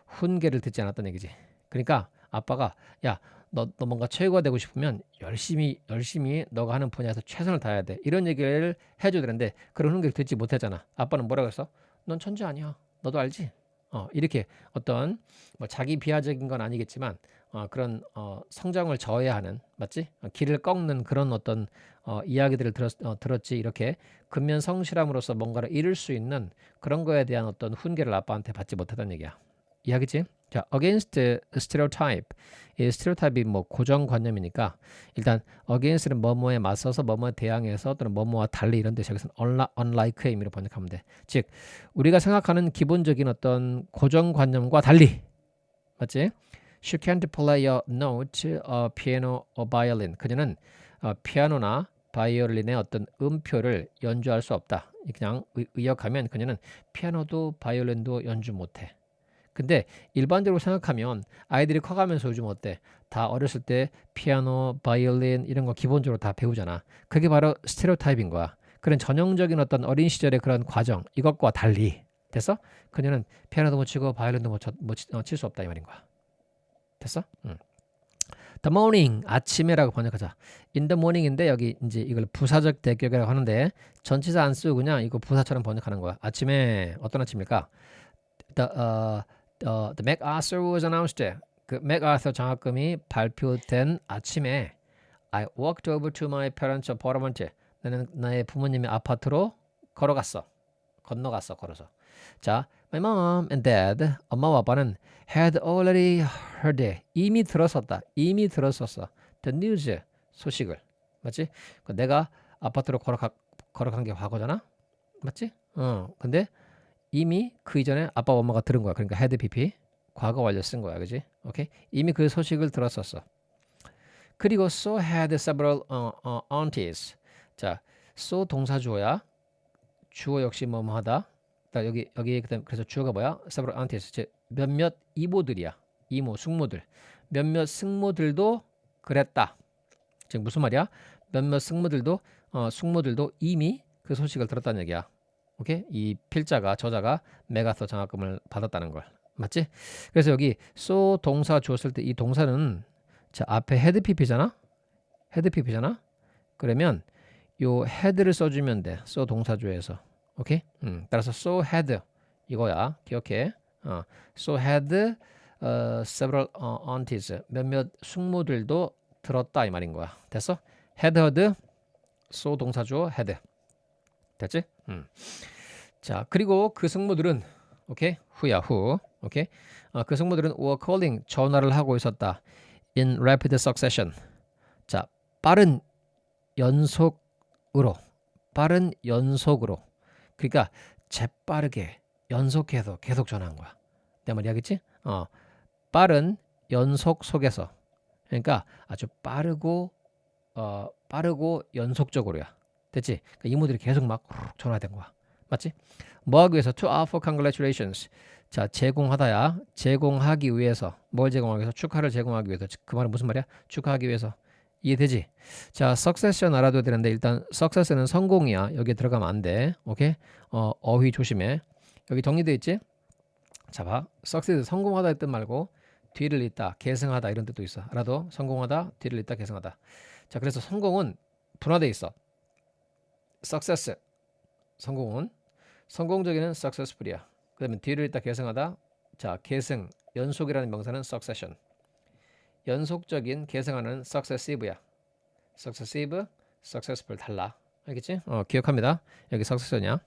훈계를 듣지 않았던 얘기지. 그러니까 아빠가 야, 너 뭔가 최고가 되고 싶으면 열심히 너가 하는 분야에서 최선을 다해야 돼. 이런 얘기를 해줘야 되는데 그런 훈계를 듣지 못했잖아. 아빠는 뭐라고 했어? 넌 천재 아니야. 너도 알지? 이렇게 어떤 뭐 자기 비하적인 건 아니겠지만 그런 성장을 저해하는 맞지? 길을 꺾는 그런 어떤 이야기들을 들었지. 이렇게 근면 성실함으로써 뭔가를 이룰 수 있는 그런 거에 대한 어떤 훈계를 아빠한테 받지 못했다는 얘기야. 이해하겠지? 자, against stereotype. 이 stereotype이 뭐 고정관념이니까 일단 against는 뭐뭐에 맞서서 뭐뭐에 대항해서 또는 뭐뭐와 달리 이런 데서 여기서는 unlike의 의미로 번역하면 돼. 즉 우리가 생각하는 기본적인 어떤 고정관념과 달리 맞지? She can't play a note, a piano, or violin. 그녀는 피아노나 바이올린의 어떤 음표를 연주할 수 없다. 그냥 의역하면 그녀는 피아노도 바이올린도 연주 못해. 근데 일반적으로 생각하면 아이들이 커가면서 요즘 어때? 다 어렸을 때 피아노, 바이올린 이런 거 기본적으로 다 배우잖아. 그게 바로 스테레오타입인 거야. 그런 전형적인 어떤 어린 시절의 그런 과정 이것과 달리 됐어? 그녀는 피아노도 못 치고 바이올린도 못 칠 수 없다 이 말인 거야. 됐어? The morning 아침에라고 번역하자. In the morning인데 여기 이제 이걸 부사적 대격이라고 하는데 전치사 안 쓰고 그냥 이거 부사처럼 번역하는 거야. 아침에 어떤 아침일까? The MacArthur was announced. 그 MacArthur 장학금이 발표된 아침에 I walked over to my parents' apartment. 나는 나의 부모님의 아파트로 건너갔어. 걸어서. 자, my mom and dad, 엄마와 아빠는 had already heard. 이미 들었었어. The news, 소식을. 맞지? 내가 아파트로 걸어간 게 과거잖아? 맞지? 근데 이미 그 이전에 아빠 엄마가 들은 거야. 그러니까 had pp 과거 완료 쓴 거야. 그지? 오케이? 이미 그 소식을 들었었어. 그리고 so had several aunties. 자, so 동사주어야. 주어 역시 뭐뭐 하다. 여기 그래서 주어가 뭐야? several aunties. 즉 몇몇 이모들이야. 이모, 숙모들. 몇몇 숙모들도 그랬다. 즉 무슨 말이야? 몇몇 숙모들도 이미 그 소식을 들었다는 얘기야. 오케이? 이 저자가 맥아서 장학금을 받았다는 걸. 맞지? 그래서 여기 so 동사 주었을 때 이 동사는 자, 앞에 had pp잖아? 그러면 요 had를 써주면 돼. so 동사주에서. 오케이? 따라서 so had 이거야. 기억해. so had several aunties. 몇몇 숙모들도 들었다 이 말인 거야. 됐어? had heard so 동사주어 had. 됐지? 자, 그리고 그 숙모들은 오케이? 후야 후. 오케이? 그 숙모들은 were calling 전화를 하고 있었다. in rapid succession. 자, 빠른 연속으로. 그러니까 재빠르게 연속해서 계속 전화한 거야. 내 말 이해하겠지? 빠른 연속 속에서. 그러니까 아주 빠르고 연속적으로야. 됐지? 그러니까 이모들이 계속 막 전화된 거야. 맞지? 뭐 하기 위해서? To offer congratulations. 자, 제공하다야. 제공하기 위해서. 뭘 제공하기 위해서? 축하를 제공하기 위해서. 그 말은 무슨 말이야? 축하하기 위해서. 이해되지? 자, succession 알아둬야 되는데 일단 success는 성공이야. 여기에 들어가면 안 돼. 오케이? 어휘 조심해. 여기 정리되어 있지? 자, 봐. success 성공하다의 뜻 말고 뒤를 잇다, 계승하다 이런 뜻도 있어. 알아도 성공하다, 뒤를 잇다, 계승하다. 자, 그래서 성공은 분화되어 있어. success 성공은 성공적인은 successful이야. 그다음에 뒤를 잇다, 계승하다. 자, 계승 연속이라는 명사는 succession. 연속적인 계승하는 successive야. successive, successful 달라. 알겠지? 기억합니다. 여기 succession이야.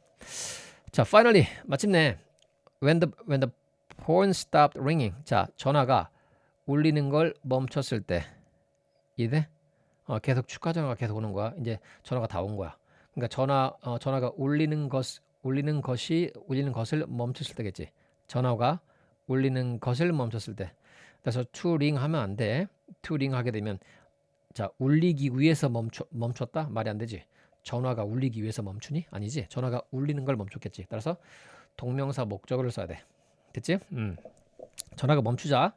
자, finally 마침내 when the phone stopped ringing. 자, 전화가 울리는 걸 멈췄을 때. 이해? 계속 축하 전화가 계속 오는 거야. 이제 전화가 다 온 거야. 그러니까 전화가 울리는 것을 멈췄을 때겠지. 전화가 울리는 것을 멈췄을 때. 그래서 to ring 하면 안 돼. to ring 하게 되면 자, 울리기 위해서 멈췄다? 말이 안 되지. 전화가 울리기 위해서 멈추니? 아니지. 전화가 울리는 걸 멈췄겠지. 따라서 동명사 목적어를 써야 돼. 됐지? 전화가 멈추자.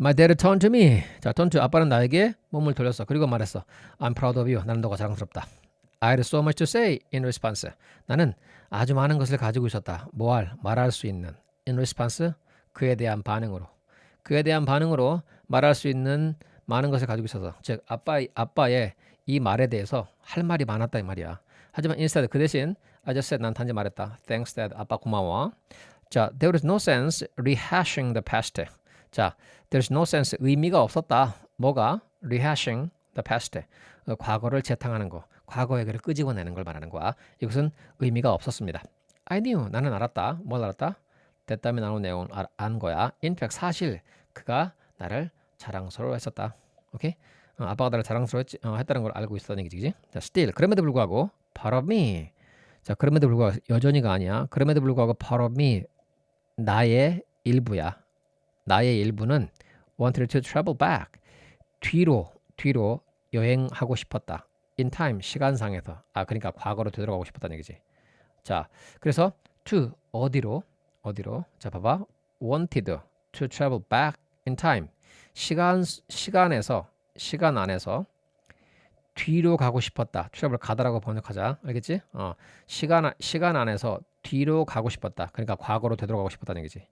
My dad turned to me. 자, turn to 아빠는 나에게 몸을 돌렸어. 그리고 말했어. I'm proud of you. 나는 너가 자랑스럽다. I had so much to say in response. 나는 아주 많은 것을 가지고 있었다. 말할 수 있는. In response, 그에 대한 반응으로. 말할 수 있는 많은 것을 가지고 있어서 즉 아빠의 이 말에 대해서 할 말이 많았다 이 말이야. 하지만 instead 그 대신 I just said 난 단지 말했다. Thanks Dad. 아빠 고마워. 자, there is no sense rehashing the past. 자, there is no sense 의미가 없었다. 뭐가? rehashing the past. 과거를 재탕하는 거. 과거 얘기를 끄집어내는 걸 말하는 거야. 이것은 의미가 없었습니다. I knew 나는 알았다. 뭘 알았다? 대담이 나온 내용을 안 거야. In fact 사실 그가 나를 자랑스러워했었다. 오케이? 아빠가 나를 자랑스러워했다는 걸 알고 있었다는 얘기지. 자, still 그럼에도 불구하고 part of me. 자, 그럼에도 불구하고 여전히가 아니야. 그럼에도 불구하고 part of me 나의 일부야. 나의 일부는 wanted to travel back. 뒤로 여행하고 싶었다. in time 시간상에서. 그러니까 과거로 되돌아가고 싶었다는 얘기지. 자, 그래서 to 어디로? 자, 봐봐. wanted to travel back in time. 시간 안에서 뒤로 가고 싶었다. travel 가다라고 번역하자. 알겠지? 시간 안에서 뒤로 가고 싶었다. 그러니까 과거로 되돌아가고 싶었다는 얘기지.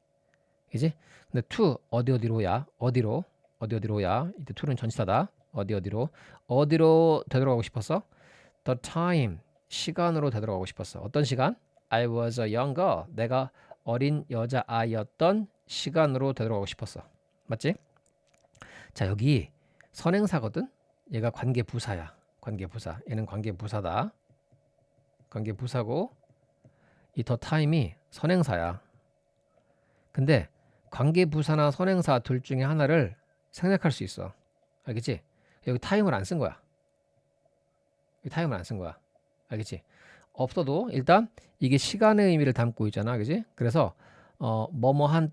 그지? 근데 to 어디로야? 어디로야? 이때 to는 전치사다. 어디로 되돌아가고 싶었어? The time 시간으로 되돌아가고 싶었어. 어떤 시간? I was a young girl. 내가 어린 여자아이였던 시간으로 되돌아가고 싶었어. 맞지? 자, 여기 선행사거든. 얘가 관계부사야. 관계부사. 얘는 관계부사다. 관계부사고 이 the time이 선행사야. 근데 관계부사나 선행사 둘 중에 하나를 생략할 수 있어. 알겠지? 여기 타임을 안 쓴 거야. 알겠지? 없어도 일단 이게 시간의 의미를 담고 있잖아. 그지? 그래서 뭐뭐한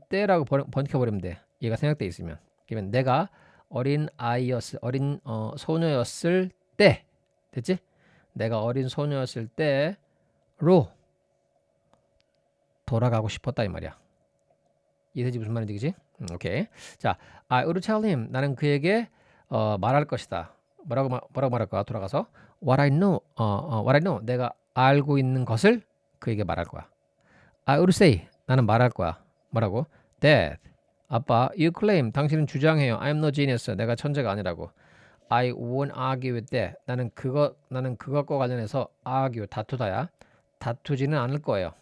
때라고 번역해버리면 돼. 얘가 생략돼 있으면. 그러면 내가 어린 소녀였을 때 됐지? 내가 어린 소녀였을 때로 돌아가고 싶었다 이 말이야. 이해되지 무슨 말인지 그지? 오케이. 자, I would tell him 나는 그에게 말할 것이다. 뭐라고 말할 거야? 돌아가서 what I know 내가 알고 있는 것을 그에게 말할 거야. I would say 나는 말할 거야. 뭐라고? Dad 아빠 you claim 당신은 주장해요. I'm no genius 내가 천재가 아니라고. I won't argue with that 나는 그것과 관련해서 argue 다투다야. 다투지는 않을 거예요.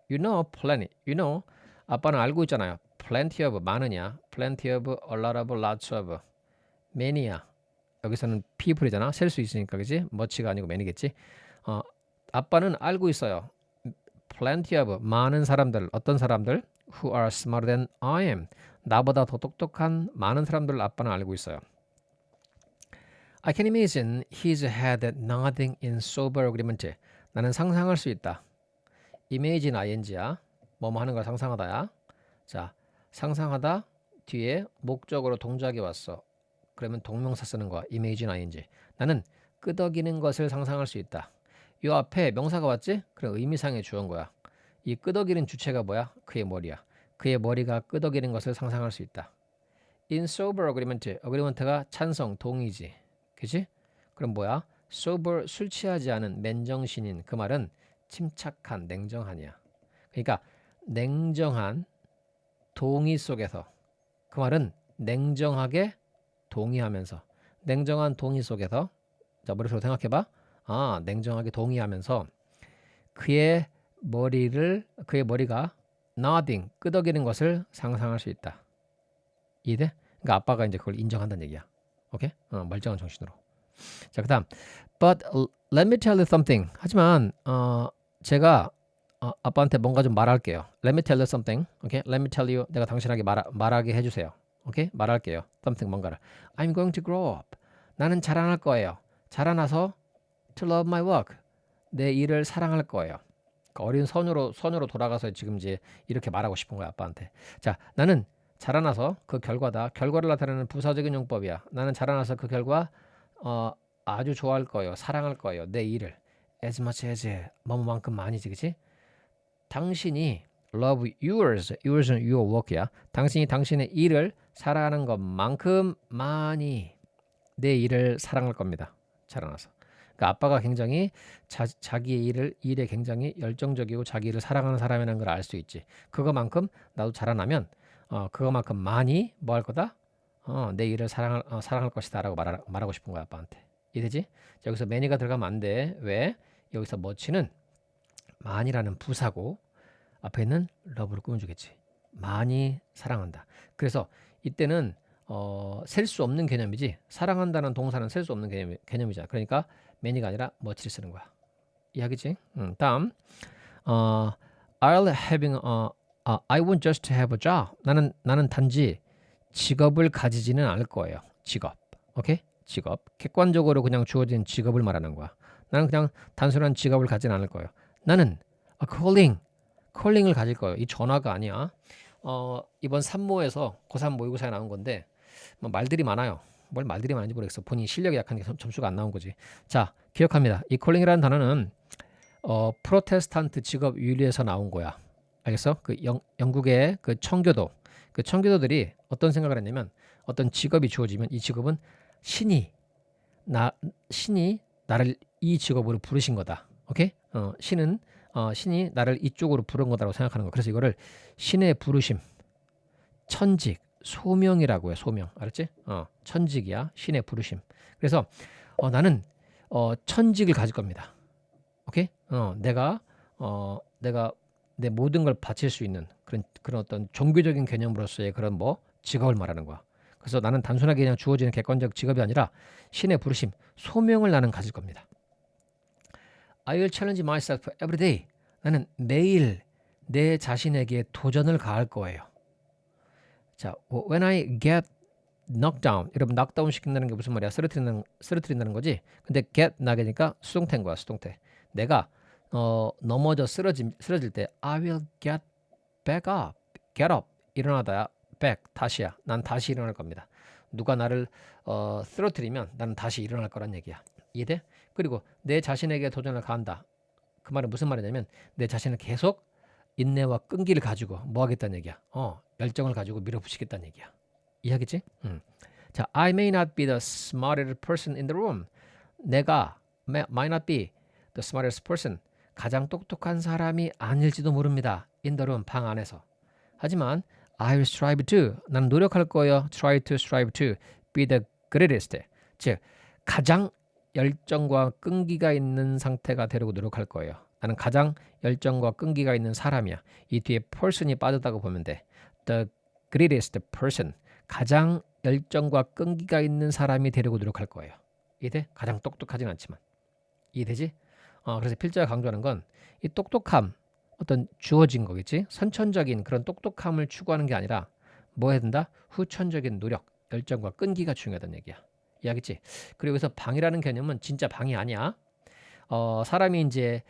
You know plenty. You know 아빠는 알고 있잖아요. Plenty of 많으냐? Plenty of, a lot of, lots of, many야. 여기서는 people이잖아. 셀 수 있으니까 그지? much가 아니고 many겠지. 아빠는 알고 있어요. Plenty of 많은 사람들. 어떤 사람들? Who are smarter than I am. 나보다 더 똑똑한 많은 사람들을 아빠는 알고 있어요. I can imagine his head nodding in sober agreement. 나는 상상할 수 있다. imagine ing야. 뭐뭐 하는 걸 상상하다야. 자, 상상하다 뒤에 목적으로 동작이 왔어. 그러면 동명사 쓰는 거야. imagine ing. 나는 끄덕이는 것을 상상할 수 있다. 이 앞에 명사가 왔지? 그럼 의미상의 주어인 거야. 이 끄덕이는 주체가 뭐야? 그의 머리야. 그의 머리가 끄덕이는 것을 상상할 수 있다. In sober agreement. agreement가 찬성, 동의지. 그치? 그럼 뭐야? sober, 술 취하지 않은 맨정신인. 그 말은 침착한, 냉정한이야. 그러니까 냉정한 동의 속에서 그 말은 냉정하게 동의하면서 냉정한 동의 속에서 자 머릿속으로 생각해봐. 냉정하게 동의하면서 그의 머리가 nodding 끄덕이는 것을 상상할 수 있다. 이해돼? 그러니까 아빠가 이제 그걸 인정한다는 얘기야. 오케이? 멀쩡한 정신으로. 자 그다음 But let me tell you something. 하지만 제가 아빠한테 뭔가 좀 말할게요. Let me tell you something. Okay? Let me tell you. 내가 당신에게 말하게 해주세요. 오케이? 말할게요. Something 뭔가를. I'm going to grow up. 나는 자라날 거예요. 자라나서 to love my work. 내 일을 사랑할 거예요. 그러니까 어린 소녀로 돌아가서 지금 이제 이렇게 말하고 싶은 거야 아빠한테. 자, 나는 자라나서 그 결과다. 결과를 나타내는 부사적인 용법이야. 나는 자라나서 그 결과 아주 좋아할 거예요. 사랑할 거예요. 내 일을. As much as 뭐만큼 많이지, 그치? 당신이 love yours는 your work야. 당신이 당신의 일을 사랑하는 것만큼 많이 내 일을 사랑할 겁니다. 자라나서. 그러니까 아빠가 굉장히 자기의 일에 굉장히 열정적이고 자기 일을 사랑하는 사람이라는 걸 알 수 있지. 그거만큼 나도 자라나면 그거만큼 많이 뭐 할 거다? 내 일을 사랑할 것이다라고 말하고 싶은 거야 아빠한테. 이해되지? 자, 여기서 many가 들어가면 안 돼. 왜? 여기서 much는 많이라는 부사고 앞에 있는 love를 꾸며주겠지. 많이 사랑한다. 그래서 이때는 셀 수 없는 개념이지. 사랑한다는 동사는 셀 수 없는 개념이잖아. 그러니까 many가 아니라 much를 쓰는 거야. 이해하겠지? 다음 I won't just have a job. 나는 단지 직업을 가지지는 않을 거예요. 직업. 오케이? 직업. 객관적으로 그냥 주어진 직업을 말하는 거야. 나는 그냥 단순한 직업을 가지는 않을 거예요. 나는 calling을 가질 거예요. 이 전화가 아니야. 이번 3모에서 고3 모의고사에 나온 건데 뭐 말들이 많아요. 뭘 말들이 많은지 모르겠어. 본인 실력이 약하니까 점수가 안 나온 거지. 자, 기억합니다. 이 calling이라는 단어는 프로테스탄트 직업 윤리에서 나온 거야. 알겠어? 그 영국의 그 청교도들이 어떤 생각을 했냐면 어떤 직업이 주어지면 이 직업은 신이 나를 이 직업으로 부르신 거다. 오케이? 신이 나를 이쪽으로 부른 거다라고 생각하는 거. 그래서 이거를 신의 부르심, 천직, 소명이라고 해. 소명. 알았지? 천직이야. 신의 부르심. 그래서 나는 천직을 가질 겁니다. 오케이? 내가 내 모든 걸 바칠 수 있는 그런 어떤 종교적인 개념으로서의 그런 직업을 말하는 거야. 그래서 나는 단순하게 그냥 주어지는 객관적 직업이 아니라 신의 부르심, 소명을 나는 가질 겁니다. I will challenge myself every day. 나는 매일 내 자신에게 도전을 가할 거예요. 자, when I get knocked down. 여러분, knockdown 시킨다는 게 무슨 말이야? 쓰러뜨린다는 거지. 근데 get 나게니까 수동태인 거야, 수동태. 내가 넘어져 쓰러질 때 I will get back up. get up. 일어나다. back. 다시야. 난 다시 일어날 겁니다. 누가 나를 쓰러뜨리면 나는 다시 일어날 거란 얘기야. 이해돼? 그리고 내 자신에게 도전을 가한다. 그 말은 무슨 말이냐면 내 자신을 계속 인내와 끈기를 가지고 뭐 하겠다는 얘기야. 열정을 가지고 밀어붙이겠다는 얘기야. 이해하겠지? 자, I may not be the smartest person in the room. 내가 might not be the smartest person. 가장 똑똑한 사람이 아닐지도 모릅니다. in the room, 방 안에서. 하지만 I will strive to. 나는 노력할 거예요. strive to be the greatest. 즉, 가장 열정과 끈기가 있는 상태가 되려고 노력할 거예요. 나는 가장 열정과 끈기가 있는 사람이야. 이 뒤에 person이 빠졌다고 보면 돼. The greatest person. 가장 열정과 끈기가 있는 사람이 되려고 노력할 거예요. 이해돼? 가장 똑똑하진 않지만. 이해되지? 그래서 필자가 강조하는 건 이 똑똑함, 어떤 주어진 거겠지? 선천적인 그런 똑똑함을 추구하는 게 아니라 뭐 해야 된다? 후천적인 노력, 열정과 끈기가 중요하다는 얘기야. 이해하겠지? 그리고 여기서 방이라는 개념은 진짜 방이 아니야. 사람이 이제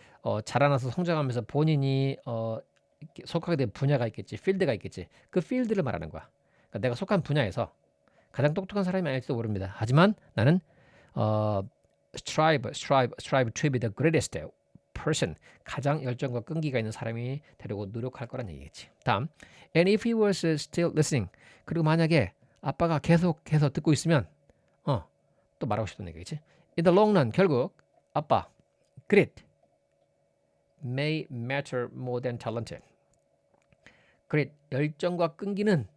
자라나서 성장하면서 본인이 속하게 된 분야가 있겠지, 필드가 있겠지. 그 필드를 말하는 거야. 그러니까 내가 속한 분야에서 가장 똑똑한 사람이 아닐지도 모릅니다. 하지만 나는 strive to be the greatest person. 가장 열정과 끈기가 있는 사람이 되려고 노력할 거란 얘기겠지. 다음, and if he was still listening. 그리고 만약에 아빠가 계속해서 듣고 있으면 또 말하고 싶은 얘기겠지. In the long run, 결국 아빠, grit may matter more than talent. grit, 열정과 끈기는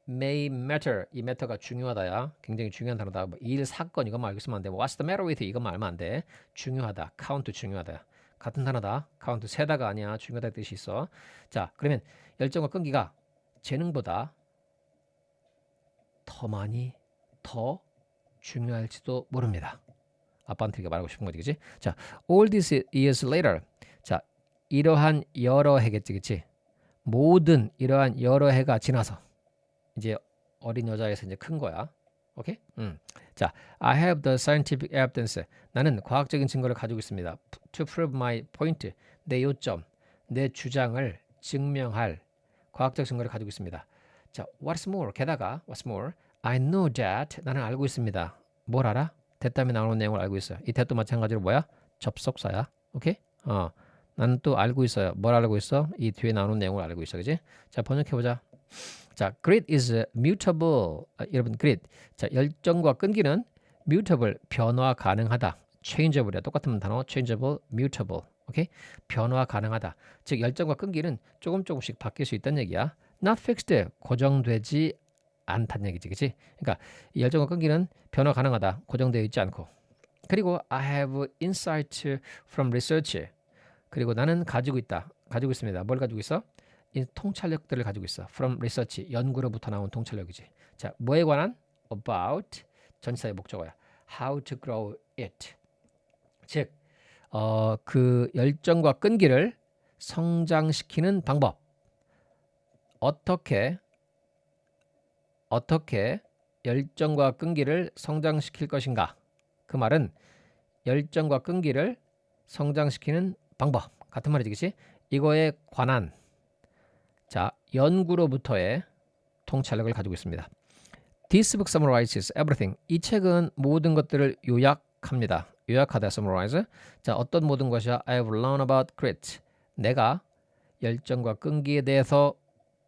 may matter, 이 matter가 중요하다야. 굉장히 중요한 단어다. 일, 사건 이것만 알고 있으면 안 돼. What's the matter with you? 이것만 알면 안 돼. 중요하다. count 중요하다. 같은 단어다. count 세다가 아니야. 중요하다는 뜻이 있어. 자, 그러면 열정과 끈기가 재능보다 더 중요할지도 모릅니다. 아빠한테 이렇게 말하고 싶은 거지, 그치? 자, all these years later. 자, 이러한 여러 해겠지, 그치? 모든 이러한 여러 해가 지나서 이제 어린 여자에서 이제 큰 거야. 오케이? 자, I have the scientific evidence. 나는 과학적인 증거를 가지고 있습니다. To prove my point. 내 요점, 내 주장을 증명할 과학적 증거를 가지고 있습니다. 자, what's more? 게다가 what's more? I know that. 나는 알고 있습니다. 뭘 알아? 대담에 나오는 내용을 알고 있어요. 이 대도 마찬가지로 뭐야? 접속사야. 오케이? 나는 또 알고 있어요. 뭘 알고 있어? 이 뒤에 나오는 내용을 알고 있어. 그지? 자, 번역해보자. 자, grit is mutable. 여러분, grit. 자, 열정과 끈기는 mutable, 변화 가능하다. changeable이야. 똑같은 단어. changeable, mutable. 오케이? 변화 가능하다. 즉, 열정과 끈기는 조금씩 바뀔 수 있다는 얘기야. not fixed, 고정되지 않단 얘기지, 그치? 그러니까 이 열정과 끈기는 변화 가능하다, 고정되어 있지 않고. 그리고 I have insight from research. 그리고 나는 가지고 있습니다. 뭘 가지고 있어? 이 통찰력들을 가지고 있어. From research, 연구로부터 나온 통찰력이지. 자, 뭐에 관한? About, 전치사의 목적어야. How to grow it. 즉, 그 열정과 끈기를 성장시키는 방법. 어떻게 열정과 끈기를 성장시킬 것인가? 그 말은 열정과 끈기를 성장시키는 방법. 같은 말이지, 그치? 이거에 관한 자, 연구로부터의 통찰력을 가지고 있습니다. This book summarizes everything. 이 책은 모든 것들을 요약합니다. 요약하다, summarize. 자, 어떤 모든 것이야? I have learned about grit. 내가 열정과 끈기에 대해서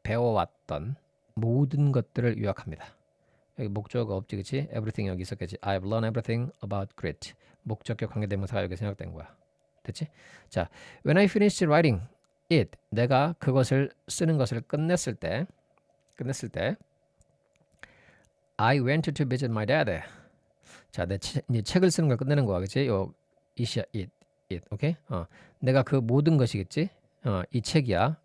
배워왔던 모든 것들을 요약합니다. 여기 목적어가 없지, 그치? everything 여기 있었겠지. I have learned everything about grit. 목적격 관계대명사가 여기 생략된 거야. 됐지? 자, when I finished writing it, 내가 그것을 쓰는 것을 끝냈을 때 I went to visit my dad. 자, 이제 책을 쓰는 걸 끝내는 거야, 그치? 요 it이야, it, 오케이? 내가 그 모든 것이겠지? 이 책이야.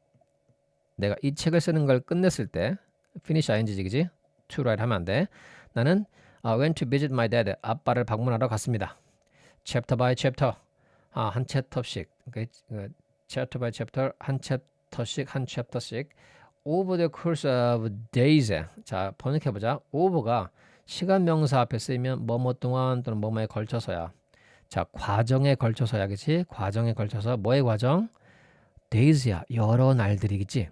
내가 이 책을 쓰는 걸 끝냈을 때 finish ing지, 그치? to write 하면 안 돼. 나는 went to visit my dad. 아빠를 방문하러 갔습니다. chapter by chapter. 한 챕터씩. chapter by chapter, 한 챕터씩 over the course of days. 자, 번역해보자. over가 시간 명사 앞에 쓰이면 뭐뭐 동안 또는 뭐뭐에 걸쳐서야. 자, 과정에 걸쳐서야, 그치? 과정에 걸쳐서. 뭐의 과정? days야. 여러 날들이겠지?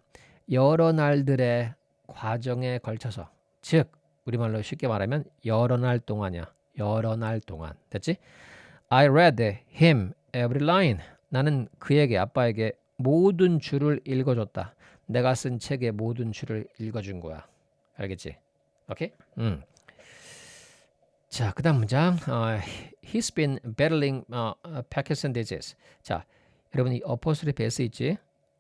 여러 날들의 과정에 걸쳐서. 즉, 우리말로 쉽게 말하면 여러 날 동안이야. 여러 날 동안. 됐지? I read him every line. 나는 그에게, 아빠에게 모든 줄을 읽어줬다. 내가 쓴 책의 모든 줄을 읽어준 거야. 알겠지? 오케이? 자, 그 다음 문장. He's been battling Parkinson disease. 자, 여러분 이 apostrophe S 있지?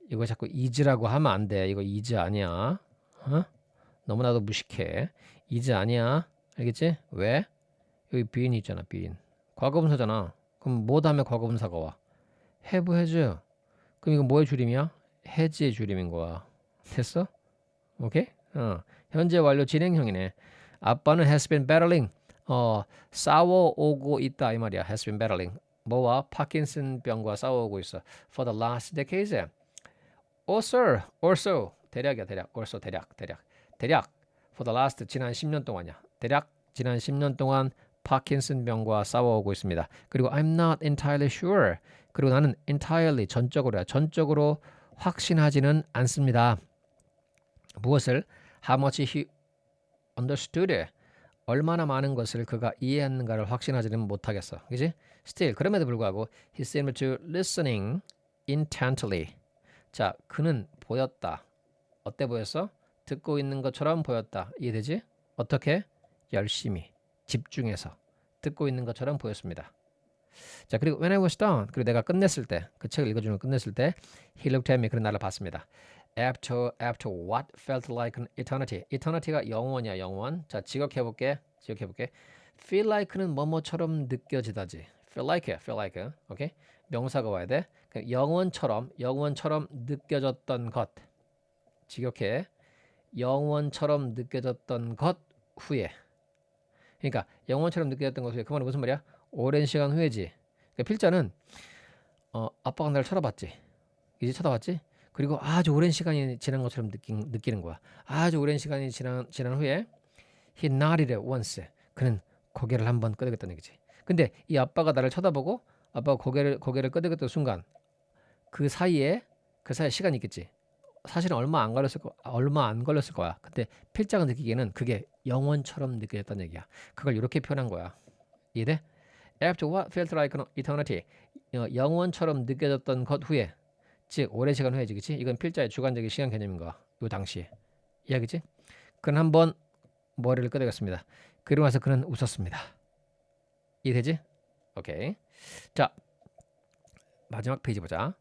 이거 자꾸 is라고 하면 안 돼. 이거 is 아니야. 너무나도 무식해. is 아니야. 알겠지? 왜? 여기 being이 있잖아. being. 과거분사잖아. 그럼 뭐 다음에 과거분사가 와? have, has. 그럼 이거 뭐의 줄임이야? has의 줄임인 거야. 됐어? 오케이? 현재 완료 진행형이네. 아빠는 has been battling. 싸워오고 있다 이 말이야. has been battling. 뭐와? 파킨슨 병과 싸워오고 있어. For the last decades. or so. 대략이야, 대략. also 대략. for the last 지난 10년 동안이야. 대략 지난 10년 동안 파킨슨 병과 싸워오고 있습니다. 그리고 I'm not entirely sure. 그리고 나는 entirely 전적으로 확신하지는 않습니다. 무엇을? How much he understood. 얼마나 많은 것을 그가 이해했는가를 확신하지는 못하겠어. 그지? Still, 그럼에도 불구하고 he seemed to listening intently. 자, 그는 보였다. 어때 보였어? 듣고 있는 것처럼 보였다. 이해되지? 어떻게? 열심히, 집중해서 듣고 있는 것처럼 보였습니다. 자, 그리고 when I was done, 그리고 내가 끝냈을 때, 그 책을 읽어주는 걸 끝냈을 때 he looked at me, 그런 나를 봤습니다. After what felt like an eternity. eternity가 영원이야, 영원. 자, 지각해볼게. feel like는 뭐뭐처럼 느껴지다지. feel like. 오케이? 명사가 와야 돼. 영원처럼 느껴졌던 것. 지격해. 영원처럼 느껴졌던 것 후에. 그러니까 영원처럼 느껴졌던 것 후에. 그 말은 무슨 말이야? 오랜 시간 후에지. 그러니까 필자는 아빠가 나를 쳐다봤지. 이제 쳐다봤지? 그리고 아주 오랜 시간이 지난 것처럼 느끼는 거야. 아주 오랜 시간이 지난 후에 he nodded once. 그는 고개를 한번 끄덕였다는 얘기지. 근데 이 아빠가 나를 쳐다보고 아빠가 고개를 끄덕였던 순간 그 사이에 시간이 있겠지. 사실은 얼마 안 걸렸을 거야. 근데 필자가 느끼기에는 그게 영원처럼 느껴졌다는 얘기야. 그걸 이렇게 표현한 거야. 이해돼? After what felt like an eternity. 영원처럼 느껴졌던 것 후에. 즉 오랜 시간 후에지, 그치? 이건 필자의 주관적인 시간 개념인 거야. 요 당시에. 이해하겠지? 그는 한번 머리를 끄덕였습니다. 그리고 나서 그는 웃었습니다. 이해되지? 오케이. 자, 마지막 페이지 보자.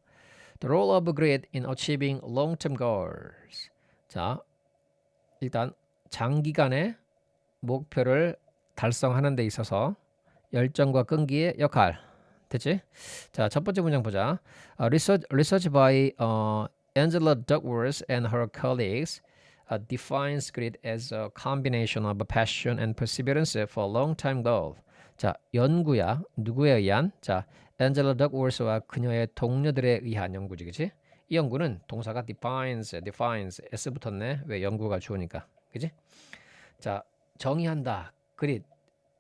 The role of grit in achieving long-term goals. 자, 일단 장기간의 목표를 달성하는 데 있어서 열정과 끈기의 역할. 됐지? 자, 첫 번째 문장 보자. Research by Angela Duckworth and her colleagues defines grit as a combination of passion and perseverance for a long-time goal. 자, 연구야. 누구에 의한? 자, 앤젤라 덕워스와 그녀의 동료들에 의한 연구지, 그치? 이 연구는 동사가 defines, s 붙었네. 왜? 연구가 주어니까, 그치? 자, 정의한다. grit,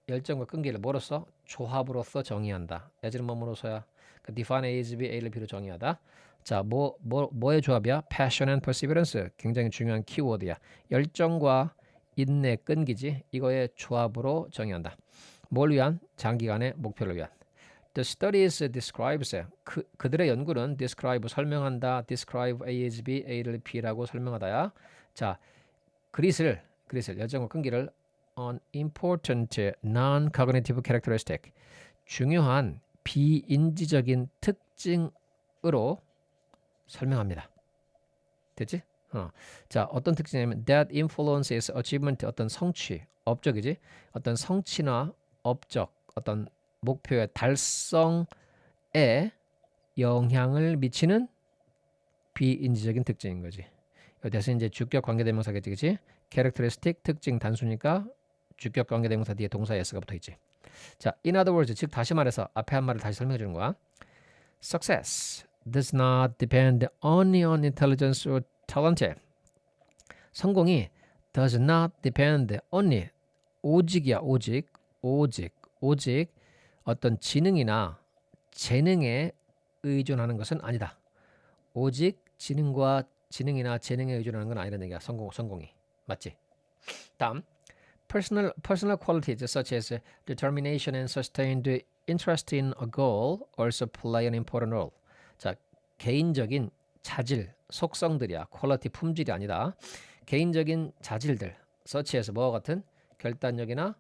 열정과 끈기를 뭐로써? 조합으로서 정의한다. as는 뭐뭐로서야? 그 define A, B, A를 비로 정의하다. 자, 뭐의 조합이야? passion and perseverance. 굉장히 중요한 키워드야. 열정과 인내, 끈기지. 이거의 조합으로 정의한다. 뭘 위한? 장기간의 목표를 위한. The studies describes. 그들의 연구는 describe 설명한다. describe A as B, A를 B라고 설명하다야. 자, 그릿을 열정과 끈기를 on important non-cognitive characteristic. 중요한 비인지적인 특징으로 설명합니다. 됐지? 자, 어떤 특징이냐면 that influences achievement, 어떤 성취, 업적이지? 어떤 성취나 업적, 어떤 목표의 달성에 영향을 미치는 비인지적인 특징인 거지. 여기서 이제 주격 관계대명사겠지, 그치? characteristic, 특징 단수니까 주격 관계대명사 뒤에 동사 s가 붙어 있지. 자, in other words, 즉 다시 말해서 앞에 한 말을 다시 설명해 주는 거야. Success does not depend only on intelligence or talent. 성공이 does not depend only, 오직이야, 오직 어떤 지능이나 재능에 의존하는 것은 아니다. 오직 지능이나 재능에 의존하는 건 아니라는 얘기야. 성공이. 맞지? 다음. Personal qualities such as determination and sustained interest in a goal also play an important role. 자, 개인적인 자질, 속성들이야. 퀄리티, 품질이 아니다. 개인적인 자질들, such as 뭐와 같은 결단력이나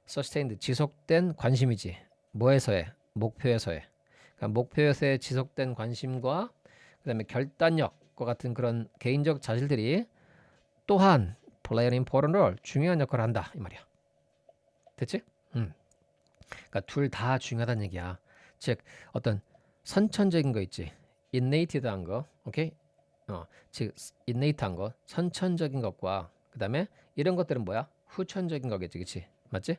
sustained, 지속된 관심이지. 뭐에서의? 목표에서의. 그러니까 목표에서의 지속된 관심과 그 다음에 결단력과 같은 그런 개인적 자질들이 또한 play an important role, 중요한 역할을 한다 이 말이야. 됐지? 그러니까 둘 다 중요하다는 얘기야. 즉 어떤 선천적인 거 있지, innated한 거, 오케이? 즉 innate한 거, 선천적인 것과 그 다음에 이런 것들은 뭐야? 후천적인 거겠지, 그렇지? 맞지?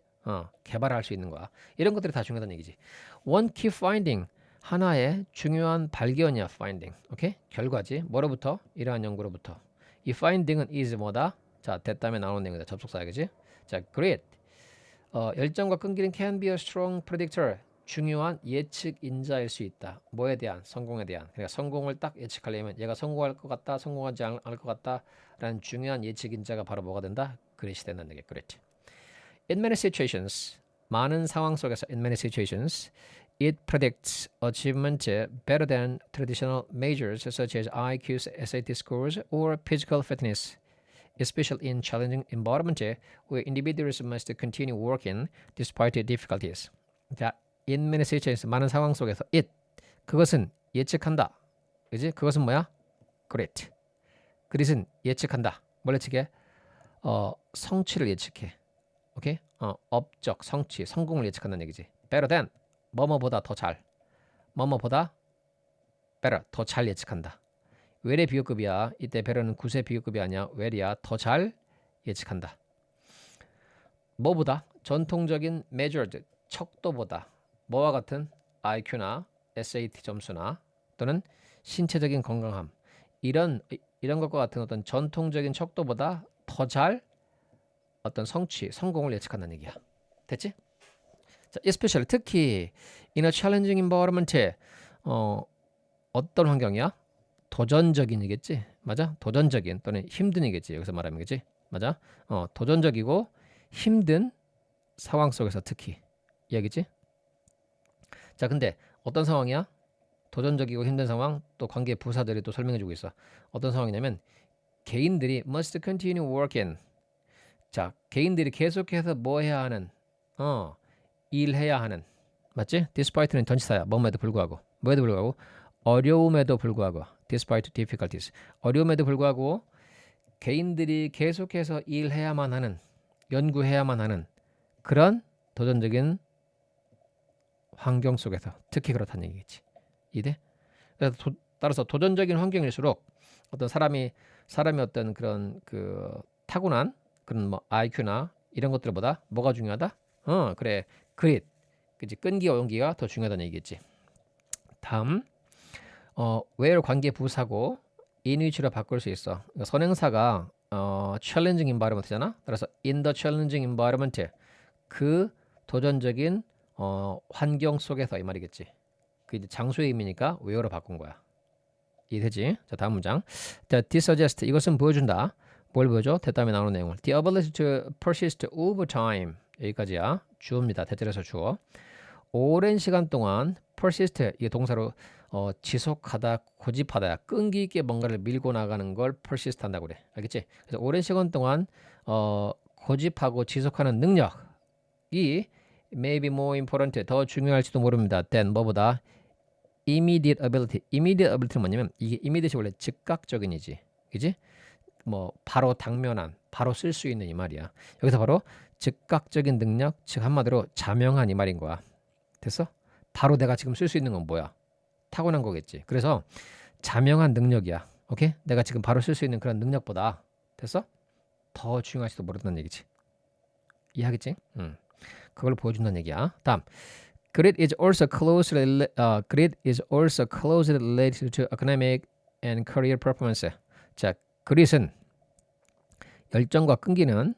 개발할 수 있는 거야. 이런 것들이 다 중요하다는 얘기지. One key finding, 하나의 중요한 발견이야. finding, 오케이? 결과지. 뭐로부터? 이러한 연구로부터. 이 finding은 is 뭐다? 자, 됐다면 나오는 내용이다. 접속사야, 그지? 자, grit. 열정과 끈기는 can be a strong predictor. 중요한 예측인자일 수 있다. 뭐에 대한? 성공에 대한. 그러니까 성공을 딱 예측하려면 얘가 성공할 것 같다, 성공하지 않을 것 같다라는 중요한 예측인자가 바로 뭐가 된다? grit이 된다는 얘기야. grit. In many situations, 많은 상황 속에서 in many situations, it predicts achievement better than traditional measures such as IQ, SAT scores, or physical fitness, especially in challenging environment where individuals must continue working despite difficulties. 자, in many situations, 많은 상황 속에서 it, 그것은 예측한다. 그지? 그것은 뭐야? grit. grit은 예측한다. 뭘 예측해? 성취를 예측해. 오케이? 업적, 성취, 성공을 예측한다는 얘기지. better than, 뭐뭐보다 더 잘. 뭐뭐보다 better, 더 잘 예측한다. where의 비교급이야. 이때 better는 구세 비교급이 아니야. where이야. 더 잘 예측한다. 뭐보다? 전통적인 measured, 척도보다. 뭐와 같은? IQ나 SAT 점수나 또는 신체적인 건강함. 이런 것과 같은 어떤 전통적인 척도보다 더 잘 어떤 성취, 성공을 예측한다는 얘기야. 됐지? 자, especially 특히 in a challenging environment, 어떤 환경이야? 도전적인이겠지? 맞아? 도전적인 또는 힘든이겠지. 여기서 말하면 그지? 맞아? 도전적이고 힘든 상황 속에서 특히 얘기지? 자, 근데 어떤 상황이야? 도전적이고 힘든 상황, 또 관계 부사들이 또 설명해주고 있어. 어떤 상황이냐면 개인들이 must continue working. 자, 개인들이 계속해서 뭐 해야 하는? 일해야 하는. 맞지? despite는 전치사야. 뭐에도 불구하고. 뭐에도 불구하고. 어려움에도 불구하고. despite difficulties. 어려움에도 불구하고 개인들이 계속해서 일해야만 하는, 연구해야만 하는 그런 도전적인 환경 속에서 특히 그렇다는 얘기겠지. 이해? 그래서 따라서 도전적인 환경일수록 어떤 사람이 어떤 그런 그 타고난 그런 뭐 IQ나 이런 것들보다 뭐가 중요하다? 그래. 그릿. 그지? 끈기와 용기가 더 중요하다는 얘기겠지. 다음. where 관계 부사고 in which로 바꿀 수 있어. 그러니까 선행사가 challenging environment잖아. 따라서 in the challenging environment 그 도전적인 환경 속에서 이 말이겠지. 그 이제 장소의 의미니까 where로 바꾼 거야. 이해되지? 자, 다음 문장. The suggest 이것은 보여준다. 뭘 보여줘? 대담에 나오는 내용을. The ability to persist over time. 여기까지야. 주어입니다. 대절에서 주어. 오랜 시간 동안 persist 이게 동사로 지속하다, 고집하다, 끈기 있게 뭔가를 밀고 나가는 걸 persist 한다고 그래. 알겠지? 그래서 오랜 시간 동안 고집하고 지속하는 능력이 maybe more important 더 중요할지도 모릅니다. than 뭐보다 immediate ability. immediate ability는 뭐냐면 이게 immediate이 원래 즉각적인이지. 그지? 뭐 바로 당면한, 바로 쓸 수 있는 이 말이야. 여기서 바로 즉각적인 능력, 즉 한마디로 자명한 이 말인 거야. 됐어? 바로 내가 지금 쓸 수 있는 건 뭐야? 타고난 거겠지. 그래서 자명한 능력이야. 오케이? 내가 지금 바로 쓸 수 있는 그런 능력보다 됐어? 더 중요할지도 모른다는 얘기지. 이해하겠지? 그걸 보여준다는 얘기야. 다음. Grit is also closely related to academic and career performance. 자, grit은 열정과 끈기는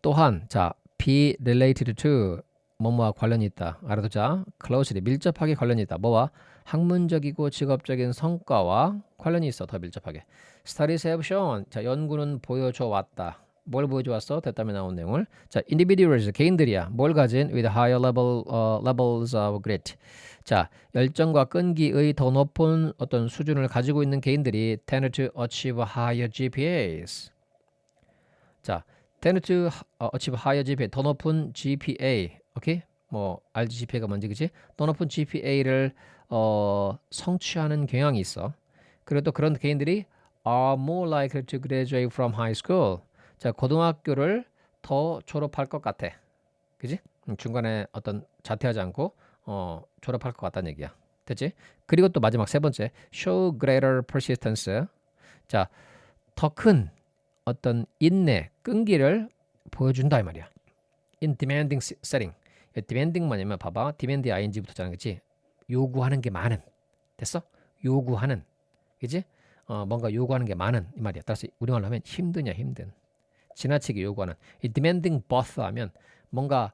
또한 자, be related to 뭐뭐와 관련이 있다. 알아두자. closely 밀접하게 관련이 있다. 뭐와? 학문적이고 직업적인 성과와 관련이 있어. 더 밀접하게. Studies have shown. 자, 연구는 보여줘 왔다. 뭘 보여줘 왔어? 대담에 나온 내용을. 자, individuals 개인들이야. 뭘 가진? with higher levels of grit. 자, 열정과 끈기의 더 높은 어떤 수준을 가지고 있는 개인들이 tend to achieve higher GPAs. 자, tend to achieve higher GPA. 더 높은 GPA. 오케이? 뭐 알지 GPA가 뭔지 그지? 더 높은 GPA를 성취하는 경향이 있어. 그리고 또 그런 개인들이 are more likely to graduate from high school. 자, 고등학교를 더 졸업할 것 같아. 그지? 중간에 어떤 자퇴하지 않고 졸업할 것 같다는 얘기야. 됐지? 그리고 또 마지막 세 번째, show greater persistence. 자, 더 큰 어떤 인내, 끈기를 보여준다 이 말이야. In demanding setting. demanding 뭐냐면 봐봐. demand ing부터잖아. 그치? 요구하는 게 많은. 됐어? 요구하는. 그치? 뭔가 요구하는 게 많은 이 말이야. 따라서 우리말로 하면 힘드냐 힘든. 지나치게 요구하는. 이 demanding boss 하면 뭔가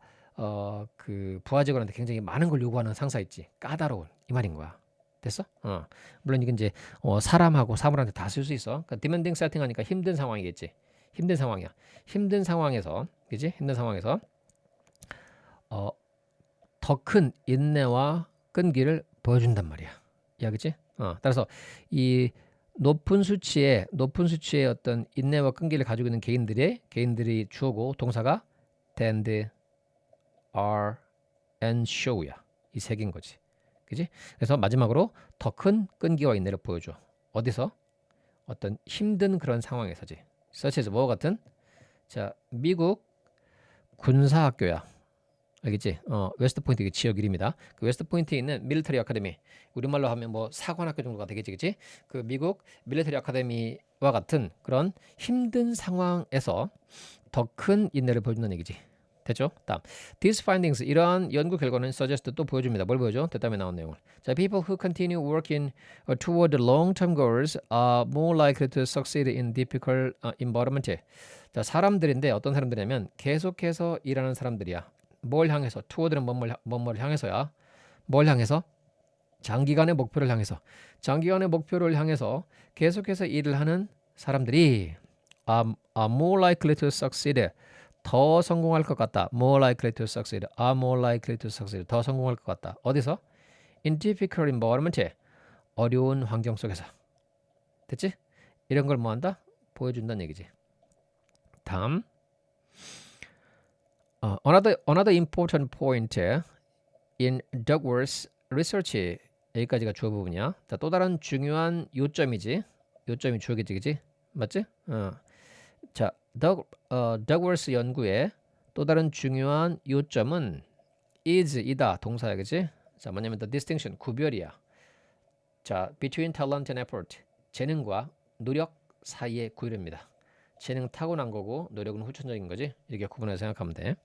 그 부하 직원한테 굉장히 많은 걸 요구하는 상사 있지. 까다로운 이 말인 거야. 됐어? 물론 이건 이제 사람하고 사물한테 다 쓸 수 있어. 그러니까 demanding setting 하니까 힘든 상황이겠지. 힘든 상황이야. 힘든 상황에서, 그지? 힘든 상황에서 더 큰 인내와 끈기를 보여준단 말이야. 야, 그치? 따라서 이 높은 수치의 어떤 인내와 끈기를 가지고 있는 개인들이 주어고 동사가 tend, are, and show야. 이 세 개인 거지. 그지? 그래서 마지막으로 더 큰 끈기와 인내를 보여줘. 어디서? 어떤 힘든 그런 상황에서지. such as 뭐와 같은? 자, 미국 군사학교야. 알겠지? 웨스트 포인트 이게 지역 이름이다. 그 웨스트 포인트에 있는 밀리터리 아카데미. 우리말로 하면 뭐 사관학교 정도가 되겠지, 그치? 그 미국 밀리터리 아카데미와 같은 그런 힘든 상황에서 더 큰 인내를 보여준다는 얘기지. 됐죠? 다음. These findings 이러한 연구 결과는 suggest 또 보여줍니다. 뭘 보여줘? 대담에 나온 내용을. 자, people who continue working toward long-term goals are more likely to succeed in difficult environment. 자, 사람들인데 어떤 사람들이냐면 계속해서 일하는 사람들이야. 뭘 향해서? toward는 뭐뭐를 향해서야. 뭘 향해서? 장기간의 목표를 향해서. 장기간의 목표를 향해서 계속해서 일을 하는 사람들이 are more likely to succeed. 더 성공할 것 같다. more likely to succeed. are more likely to succeed. 더 성공할 것 같다. 어디서? in difficult environment. 어려운 환경 속에서. 됐지? 이런 걸 뭐 한다? 보여준다는 얘기지. 다음. Another important point in Duckworth's research. 여기까지가 주어 부분이야. 자, 또 다른 중요한 요점이지. 요점이 주어겠지, 그지? 맞지? 자, 더그워스 연구의 또 다른 중요한 요점은 is 이다 동사야, 그지? 자, 뭐냐면 the distinction 구별이야. 자, between talent and effort 재능과 노력 사이의 구별입니다. 재능 타고난 거고 노력은 후천적인 거지. 이렇게 구분해서 생각하면 돼.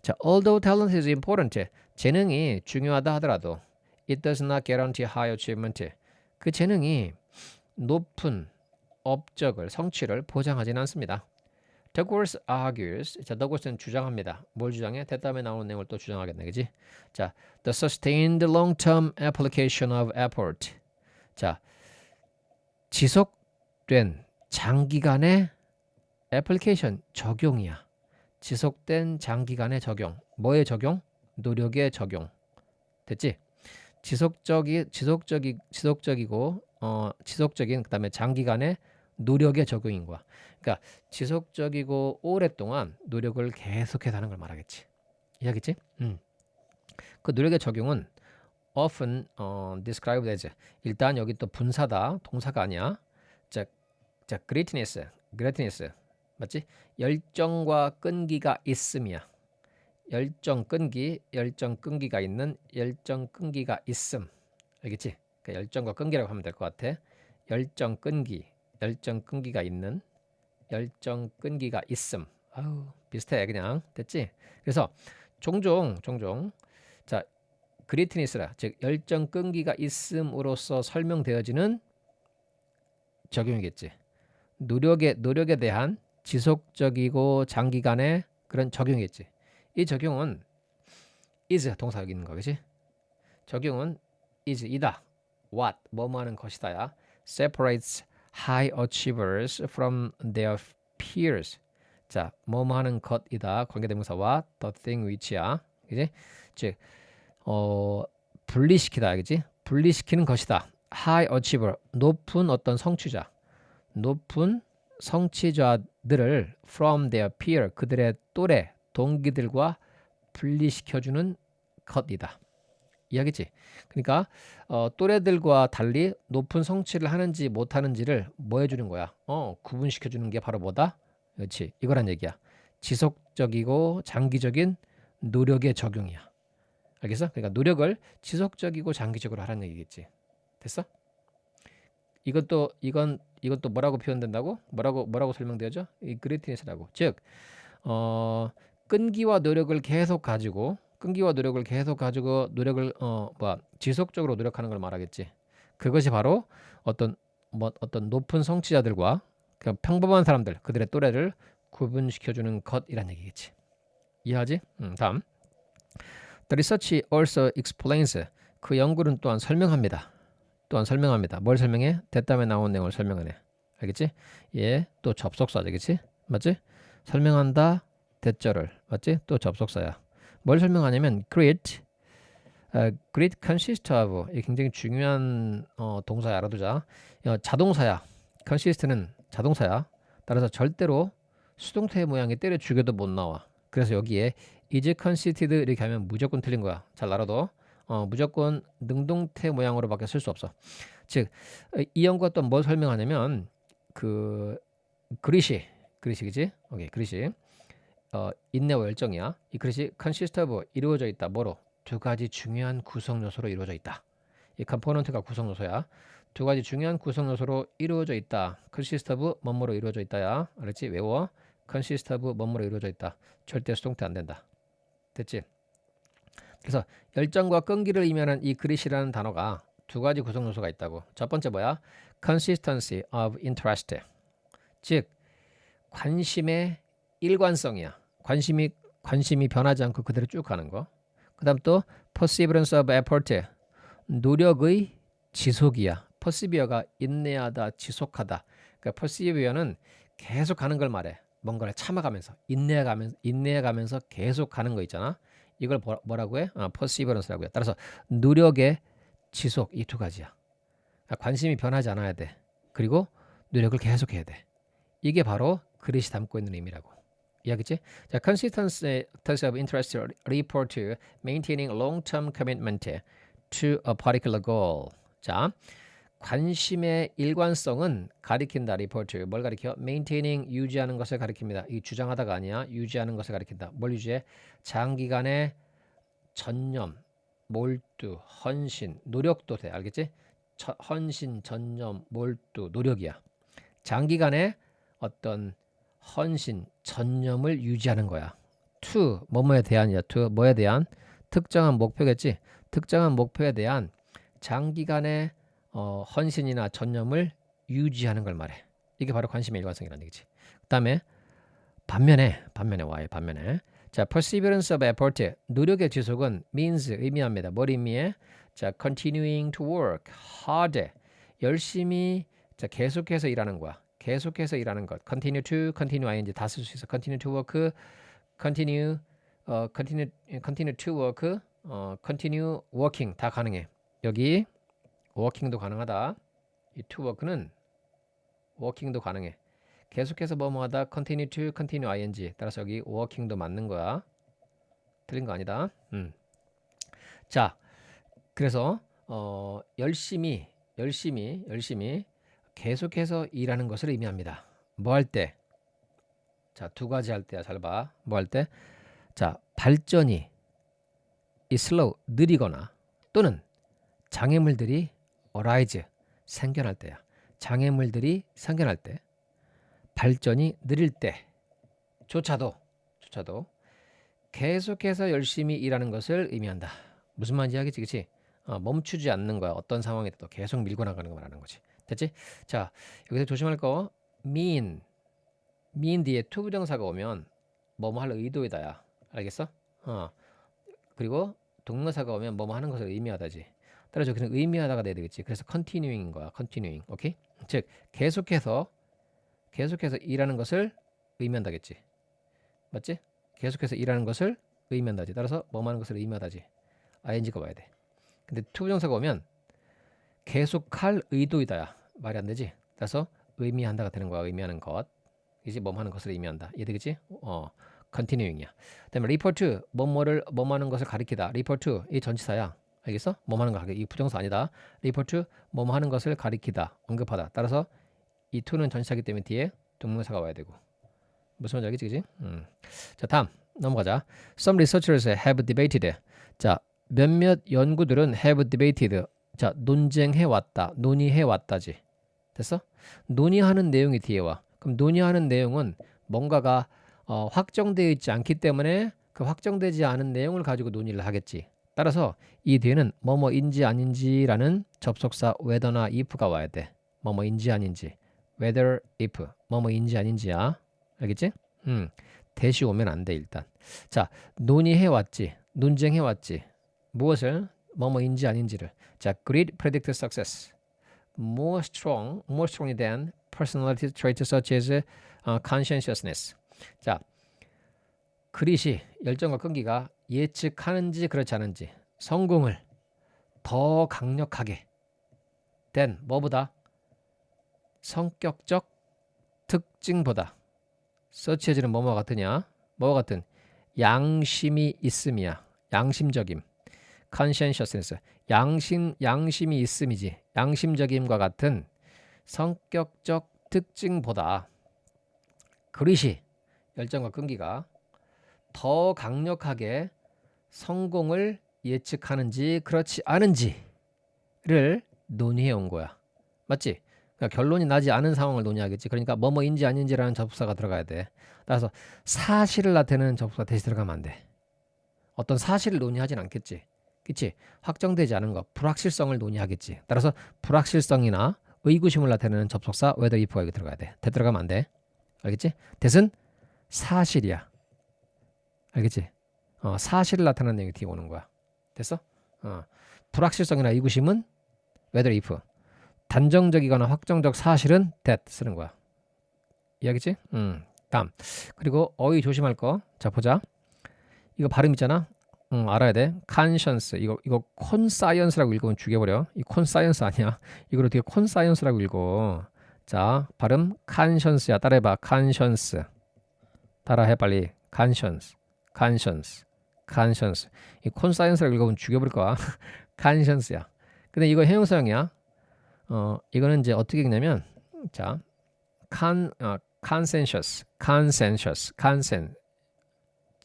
자, although talent is important 재능이 중요하다 하더라도 it does not guarantee high achievement 그 재능이 높은 업적을 성취를 보장하지는 않습니다. Douglas argues. 자, 더글스는 주장합니다. 뭘 주장해? 대답에 나오는 내용을 또 주장하겠네, 그지? 자, the sustained long-term application of effort. 자, 지속된 장기간의 application 적용이야. 지속된 장기간의 적용. 뭐의 적용? 노력의 적용. 됐지? 지속적인 그다음에 장기간의 노력의 적용인 거야. 그러니까 지속적이고 오랫동안 노력을 계속해서 하는 걸 말하겠지. 이해하겠지? 그 노력의 적용은 often described as 일단 여기 또 분사다. 동사가 아니야. 자, greatness 맞지? 열정과 끈기가 있음이야. 열정 끈기가 있는 열정 끈기가 있음. 알겠지? 그러니까 열정과 끈기라고 하면 될 것 같아. 열정 끈기가 있는 열정 끈기가 있음. 아우 비슷해 그냥 됐지? 그래서 종종 자 그리트니스라 즉 열정 끈기가 있음으로써 설명되어지는 적용이겠지. 노력에 대한 지속적이고 장기간의 그런 적용이겠지. 이 적용은 is 동사 여기 있는 거겠지? 적용은 is 이다. what 뭐뭐하는 것이다야. separates high achievers from their peers. 자, 뭐뭐하는 것이다. 관계대명사와 the thing which야. 그지? 즉 분리시키다. 그지? 분리시키는 것이다. high achiever 높은 어떤 성취자. 높은 성취자들을 from their peer 그들의 또래 동기들과 분리시켜주는 것이다. 이해하겠지? 그러니까 또래들과 달리 높은 성취를 하는지 못하는지를 뭐 해주는 거야? 구분시켜주는 게 바로 뭐다? 그렇지? 이거란 얘기야. 지속적이고 장기적인 노력의 적용이야. 알겠어? 그러니까 노력을 지속적이고 장기적으로 하라는 얘기겠지. 됐어? 이건 또 뭐라고 표현된다고? 뭐라고 설명되죠? 이 그레이트니스라고. 즉 끈기와 노력을 계속 가지고 노력을 지속적으로 노력하는 걸 말하겠지. 그것이 바로 어떤 높은 성취자들과 그냥 평범한 사람들, 그들의 또래를 구분시켜주는 것이란 얘기겠지. 이해하지? 다음. The research also explains. 그 연구는 또한 설명합니다. 뭘 설명해? 대담에 나온 내용을 설명하네. 알겠지? 예, 또 접속사지, 그렇지? 맞지? 설명한다. 대절을 맞지? 또 접속사야. 뭘 설명하냐면 grit consist of 이 굉장히 중요한 동사야. 알아두자. 자동사야. consist는 자동사야. 따라서 절대로 수동태 모양이 때려 죽여도 못 나와. 그래서 여기에 is consisted 이렇게 하면 무조건 틀린 거야. 잘 알아둬. 무조건 능동태 모양으로밖에 쓸 수 없어. 즉 이 연구가 또 뭘 설명하냐면 그 그릿이 그지? 오케이, 그릿이 인내와 열정이야. 이 그릇이 consist of 이루어져 있다. 뭐로? 두 가지 중요한 구성 요소로 이루어져 있다. 이 컴포넌트가 구성 요소야. 두 가지 중요한 구성 요소로 이루어져 있다. consist of 뭐뭐로 이루어져 있다야. 알았지? 외워. consist of 뭐뭐로 이루어져 있다. 절대 수동태 안 된다. 됐지? 그래서 열정과 끈기를 의미하는 이 그릿이라는 단어가 두 가지 구성 요소가 있다고. 첫 번째 뭐야? consistency of interest. 즉 관심의 일관성이야. 관심이 변하지 않고 그대로 쭉 가는 거. 그다음 또 perseverance of effort. 노력의 지속이야. persevere가 인내하다, 지속하다. 그러니까 persevere는 계속 가는 걸 말해. 뭔가를 참아가면서 인내해가면서 계속 가는 거 있잖아. 이걸 뭐라고 해? perseverance라고 해. 따라서 노력의 지속 이 두 가지야. 그러니까 관심이 변하지 않아야 돼. 그리고 노력을 계속해야 돼. 이게 바로 그릇이 담고 있는 의미라고. 이해하겠지? 자, consistency of interest refer to maintaining long-term commitment to a particular goal. 자, 관심의 일관성은 가리킨다. 리포트. 뭘 가리켜? maintaining, 유지하는 것을 가리킵니다. 이 주장하다가 아니야. 유지하는 것을 가리킨다. 뭘 유지해? 장기간의 전념, 몰두, 헌신, 노력도 돼. 알겠지? 헌신, 전념, 몰두, 노력이야. 장기간의 어떤 헌신, 전념을 유지하는 거야. to, 뭐뭐에 대한이야. to, 뭐에 대한? 특정한 목표겠지? 특정한 목표에 대한 장기간의 헌신이나 전념을 유지하는 걸 말해. 이게 바로 관심의 일관성이라는 얘기지. 그 다음에 반면에 자, perseverance of effort, 노력의 지속은 means, 의미합니다. 뭘 의미해? 자, continuing to work hard, 열심히, 자, 계속해서 일하는 거야. 계속해서 일하는 것. continue to, continue ing 다 쓸 수 있어. continue to work, continue to work, continue working 다 가능해. 여기 working도 가능하다. 이 to work는 working도 가능해. 계속해서 뭐뭐하다 continue to, continue ing 따라서 여기 working도 맞는 거야. 틀린 거 아니다. 자, 그래서 열심히 계속해서 일하는 것을 의미합니다. 뭐 할 때? 자, 두 가지 할 때야. 잘 봐. 뭐 할 때? 자, 발전이 이 slow, 느리거나 또는 장애물들이 arise, 생겨날 때야. 장애물들이 생겨날 때, 발전이 느릴 때조차도 계속해서 열심히 일하는 것을 의미한다. 무슨 말인지 알겠지? 그치? 멈추지 않는 거야. 어떤 상황에도 계속 밀고 나가는 거 말하는 거지. 됐지? 자, 여기서 조심할 거 mean 뒤에 to 부정사가 오면 뭐뭐 할 의도이다야. 알겠어? 그리고 동명사가 오면 뭐뭐 하는 것을 의미하다지. 따라서 그냥 의미하다가 돼야 되겠지. 그래서 continuing인 거야. continuing. 오케이? 즉 계속해서 일하는 것을 의미한다겠지. 맞지? 계속해서 일하는 것을 의미한다지. 따라서 뭐뭐 하는 것을 의미하다지. ing가 와야 돼. 근데 to 부정사가 오면 계속할 의도이다야. 말이 안 되지. 따라서 의미한다가 되는 거야. 의미하는 것. 이제 뭐뭐 하는 것을 의미한다. 이해되겠지? continuing이야. 그다음에 refer to, 뭐뭐를 뭐뭐 하는 것을 가리키다. refer to 이 전치사야. 알겠어? 뭐뭐 하는 거 가리키. 이 부정사 아니다. refer to 뭐뭐 하는 것을 가리키다. 언급하다. 따라서 이 to는 전치사이기 때문에 뒤에 동명사가 와야 되고. 무슨 말인지 알겠지? 그지? 자, 다음 넘어가자. Some researchers have debated. 자, 몇몇 연구들은 have debated. 자, 논쟁해 왔다. 논의해 왔다지. 됐어? 논의하는 내용이 뒤에 와. 그럼 논의하는 내용은 뭔가가 확정되어 있지 않기 때문에 그 확정되지 않은 내용을 가지고 논의를 하겠지. 따라서 이 뒤에는 뭐뭐인지 아닌지라는 접속사 whether나 if가 와야 돼. 뭐뭐인지 아닌지. whether, if. 뭐뭐인지 아닌지야. 알겠지? 대시 오면 안 돼 일단. 자, 논의해왔지. 논쟁해왔지. 무엇을? 뭐뭐인지 아닌지를. 자, greed predict success. more strongly than personality traits such as conscientiousness. 자, 그릿이 열정과 끈기가 예측하는지 그렇지 않은지 성공을 더 강력하게 된 뭐보다 성격적 특징보다 서치해지는 뭐뭐 같으냐? 뭐와 같은 양심이 있음이야. 양심적임. conscientiousness. 양심이 있음이지. 양심적임과 같은 성격적 특징보다 그릿이 열정과 끈기가 더 강력하게 성공을 예측하는지 그렇지 않은지를 논의해 온 거야. 맞지? 그러니까 결론이 나지 않은 상황을 논의하겠지. 그러니까 뭐뭐인지 아닌지라는 접속사가 들어가야 돼. 따라서 사실을 나타내는 접속사 대신 들어가면 안 돼. 어떤 사실을 논의하진 않겠지. 그치? 확정되지 않은 것, 불확실성을 논의하겠지. 따라서 불확실성이나 의구심을 나타내는 접속사 whether if가 여기 들어가야 돼. 대 들어가면 안 돼. 알겠지? 대신 사실이야. 알겠지? 사실을 나타내는 내용이 뒤에 오는 거야. 됐어? 불확실성이나 의구심은 whether if. 단정적이거나 확정적 사실은 that 쓰는 거야. 이해하겠지? 다음. 그리고 어휘 조심할 거. 자, 보자. 이거 발음 있잖아. 알아야 돼. conscience. 이거 콘사이언스라고 읽으면 죽여버려. 이 콘사이언스 아니야. 이걸 어떻게 콘사이언스라고 읽어. 자, 발음 conscience야. 따라해봐. conscience. 따라해 빨리. conscience. 이 콘사이언스라고 읽으면 죽여버릴 거야. conscience야. 근데 이거 형용사형이야. 이거는 이제 어떻게 읽냐면 자, consensus,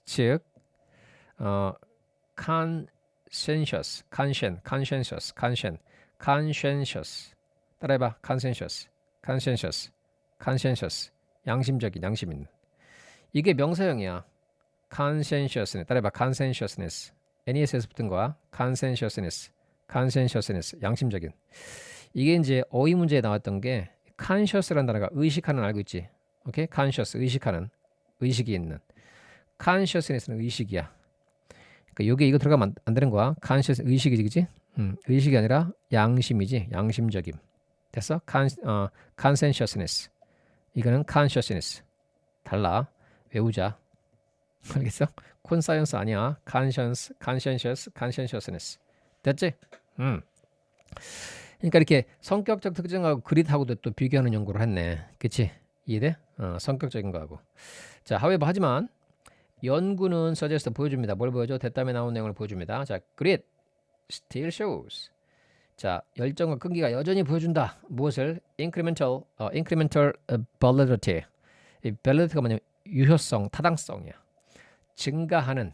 즉 conscientious 따라해봐. conscientious 양심적인 양심 있는 이게 명사형이야. conscientiousness 따라해봐. conscientiousness NES에서 붙은 거야. conscientiousness 양심적인 이게 이제 어휘 문제에 나왔던 게 conscious라는 단어가 의식하는 알고 있지. 오케이? conscious 의식하는 의식이 있는 consciousness는 의식이야. 그러니까 요게 이거 들어가면 안 되는 거야. conscious 의식이지, 그지? 의식이 아니라 양심이지, 양심적임. 됐어? conscientiousness. 이거는 consciousness. 달라. 외우자. 알겠어? 콘사이언스 아니야. conscientiousness. 됐지? 그러니까 이렇게 성격적 특징하고 그릿하고도 또 비교하는 연구를 했네. 그치? 이해돼? 성격적인 거하고. 자, however 하지만 연구는 suggest 보여줍니다. 뭘 보여줘? 대담에 나온 내용을 보여줍니다. 자, grit still shows. 자, 열정과 끈기가 여전히 보여준다. 무엇을? incremental validity. 이 validity가 뭐냐면 유효성, 타당성이야. 증가하는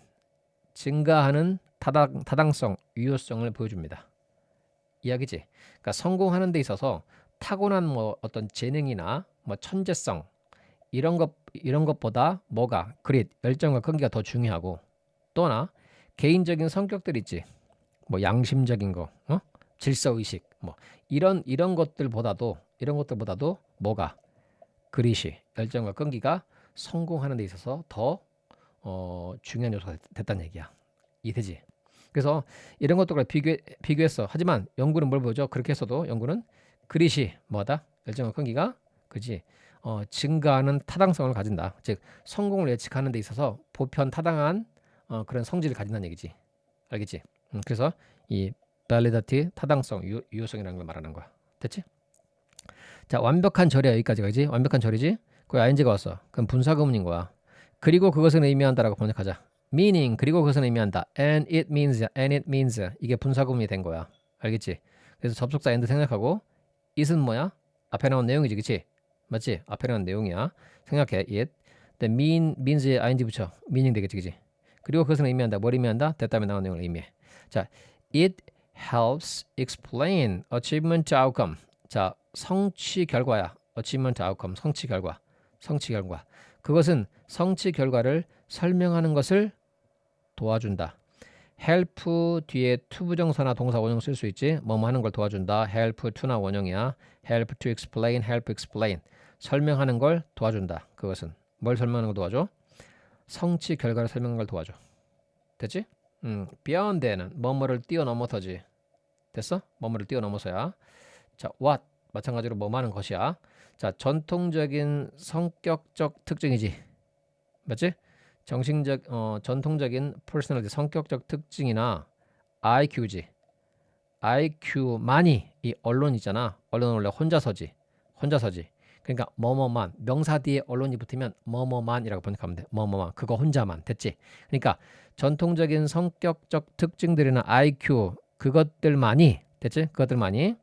타당성, 유효성을 보여줍니다. 이야기지. 그러니까 성공하는 데 있어서 타고난 뭐 어떤 재능이나 뭐 천재성 이런 것보다 뭐가 그릿, 열정과 끈기가 더 중요하고 또나 개인적인 성격들 있지. 뭐 양심적인 거, 질서 의식, 뭐 이런 것들보다도 뭐가 그릿이, 열정과 끈기가 성공하는 데 있어서 더 중요한 요소가 됐다는 얘기야. 이해되지? 그래서 이런 것들과 비교했어. 하지만 연구는 뭘 보여줘? 그렇게 했어도 연구는 그릿이 뭐다? 열정과 끈기가 그지? 증가하는 타당성을 가진다. 즉 성공을 예측하는 데 있어서 보편 타당한 그런 성질을 가진다는 얘기지. 알겠지? 그래서 이 validity 타당성, 유효성이라는 걸 말하는 거야. 됐지? 자, 완벽한 절이야. 여기까지가 그지? 완벽한 절이지? 거기 ing가 왔어. 그럼 분사구문인 거야. 그리고 그것은 의미한다라고 번역하자. meaning 그리고 그것은 의미한다. and it means 이게 분사구문이 된 거야. 알겠지? 그래서 접속사 and 생각하고 it은 뭐야? 앞에 나온 내용이지, 그치? 맞지? 앞에 나온 내용이야. 생각해. it. means에 ing 붙여. meaning 되겠지, 그치? 그리고 그것은 의미한다. 뭘 의미한다? 대답에 나온 내용을 의미해. 자, it helps explain achievement to outcome. 자, 성취 결과야. achievement outcome. 성취 결과. 그것은 성취 결과를 설명하는 것을 도와준다. help 뒤에 to 부정사나 동사 원형 쓸 수 있지. 뭐뭐 하는 걸 도와준다. help to나 원형이야. help to explain, help explain. 설명하는 걸 도와준다. 그것은 뭘 설명하는 걸 도와줘? 성취 결과를 설명하는 걸 도와줘. 됐지? beyond then은 뭐뭐를 뛰어넘어서지. 됐어? 뭐뭐를 뛰어넘어서야. 자, what 마찬가지로 뭐뭐 하는 것이야. 자, 전통적인 성격적 특징이지. 맞지? 전통적인 personality 성격적 특징이나 IQ지. IQ만이 이 언론 있잖아. 언론은 원래 혼자서지. 그러니까 뭐뭐만 명사 뒤에 언론이 붙으면 뭐뭐만이라고 번역하면 돼. 뭐뭐만 그거 혼자만. 됐지? 그러니까 전통적인 성격적 특징들이나 IQ 그것들만이 됐지? 그것들만이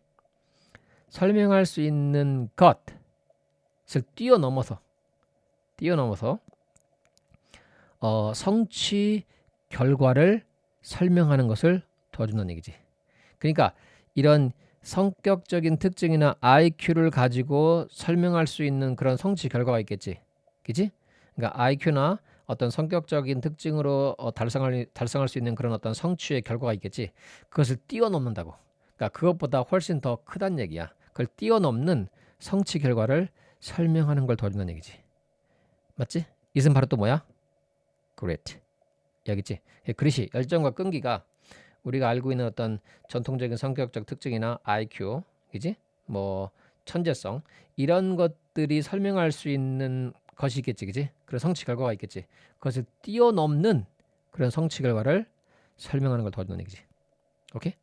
설명할 수 있는 것을 뛰어넘어서 성취 결과를 설명하는 것을 도와준다는 얘기지. 그러니까 이런 성격적인 특징이나 IQ를 가지고 설명할 수 있는 그런 성취 결과가 있겠지. 그치? 그러니까 IQ나 어떤 성격적인 특징으로 달성할 수 있는 그런 어떤 성취의 결과가 있겠지. 그것을 뛰어넘는다고. 그러니까 그것보다 훨씬 더 크다는 얘기야. 그걸 뛰어넘는 성취 결과를 설명하는 걸 도와준다는 얘기지. 맞지? 이것은 바로 또 뭐야? grit. 여기지. 그릿이 열정과 끈기가 우리가 알고 있는 어떤 전통적인 성격적 특징이나 IQ, 그지? 뭐 천재성 이런 것들이 설명할 수 있는 것이 있겠지, 그지? 그런 성취 결과가 있겠지. 그것을 뛰어넘는 그런 성취 결과를 설명하는 걸 도와주는 얘기지. 오케이?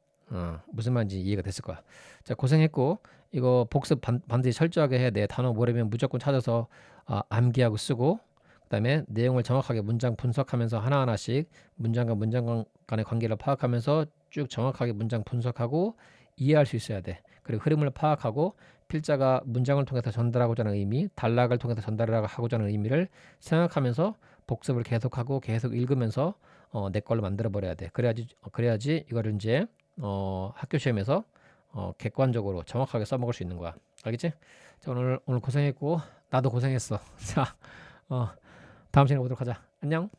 무슨 말인지 이해가 됐을 거야. 자, 고생했고 이거 복습 반드시 철저하게 해야 돼. 단어 모르면 무조건 찾아서 암기하고 쓰고 그다음에 내용을 정확하게 문장 분석하면서 하나하나씩 문장과 문장 간의 관계를 파악하면서 쭉 정확하게 문장 분석하고 이해할 수 있어야 돼. 그리고 흐름을 파악하고 필자가 문장을 통해서 전달하고자 하는 의미, 단락을 통해서 전달하고자 하는 의미를 생각하면서 복습을 계속하고 계속 읽으면서 내 걸로 만들어 버려야 돼. 그래야지 이거를 이제 학교 시험에서 객관적으로 정확하게 써먹을 수 있는 거야. 알겠지? 자, 오늘 고생했고 나도 고생했어. 자, 다음 시간에 보도록 하자. 안녕.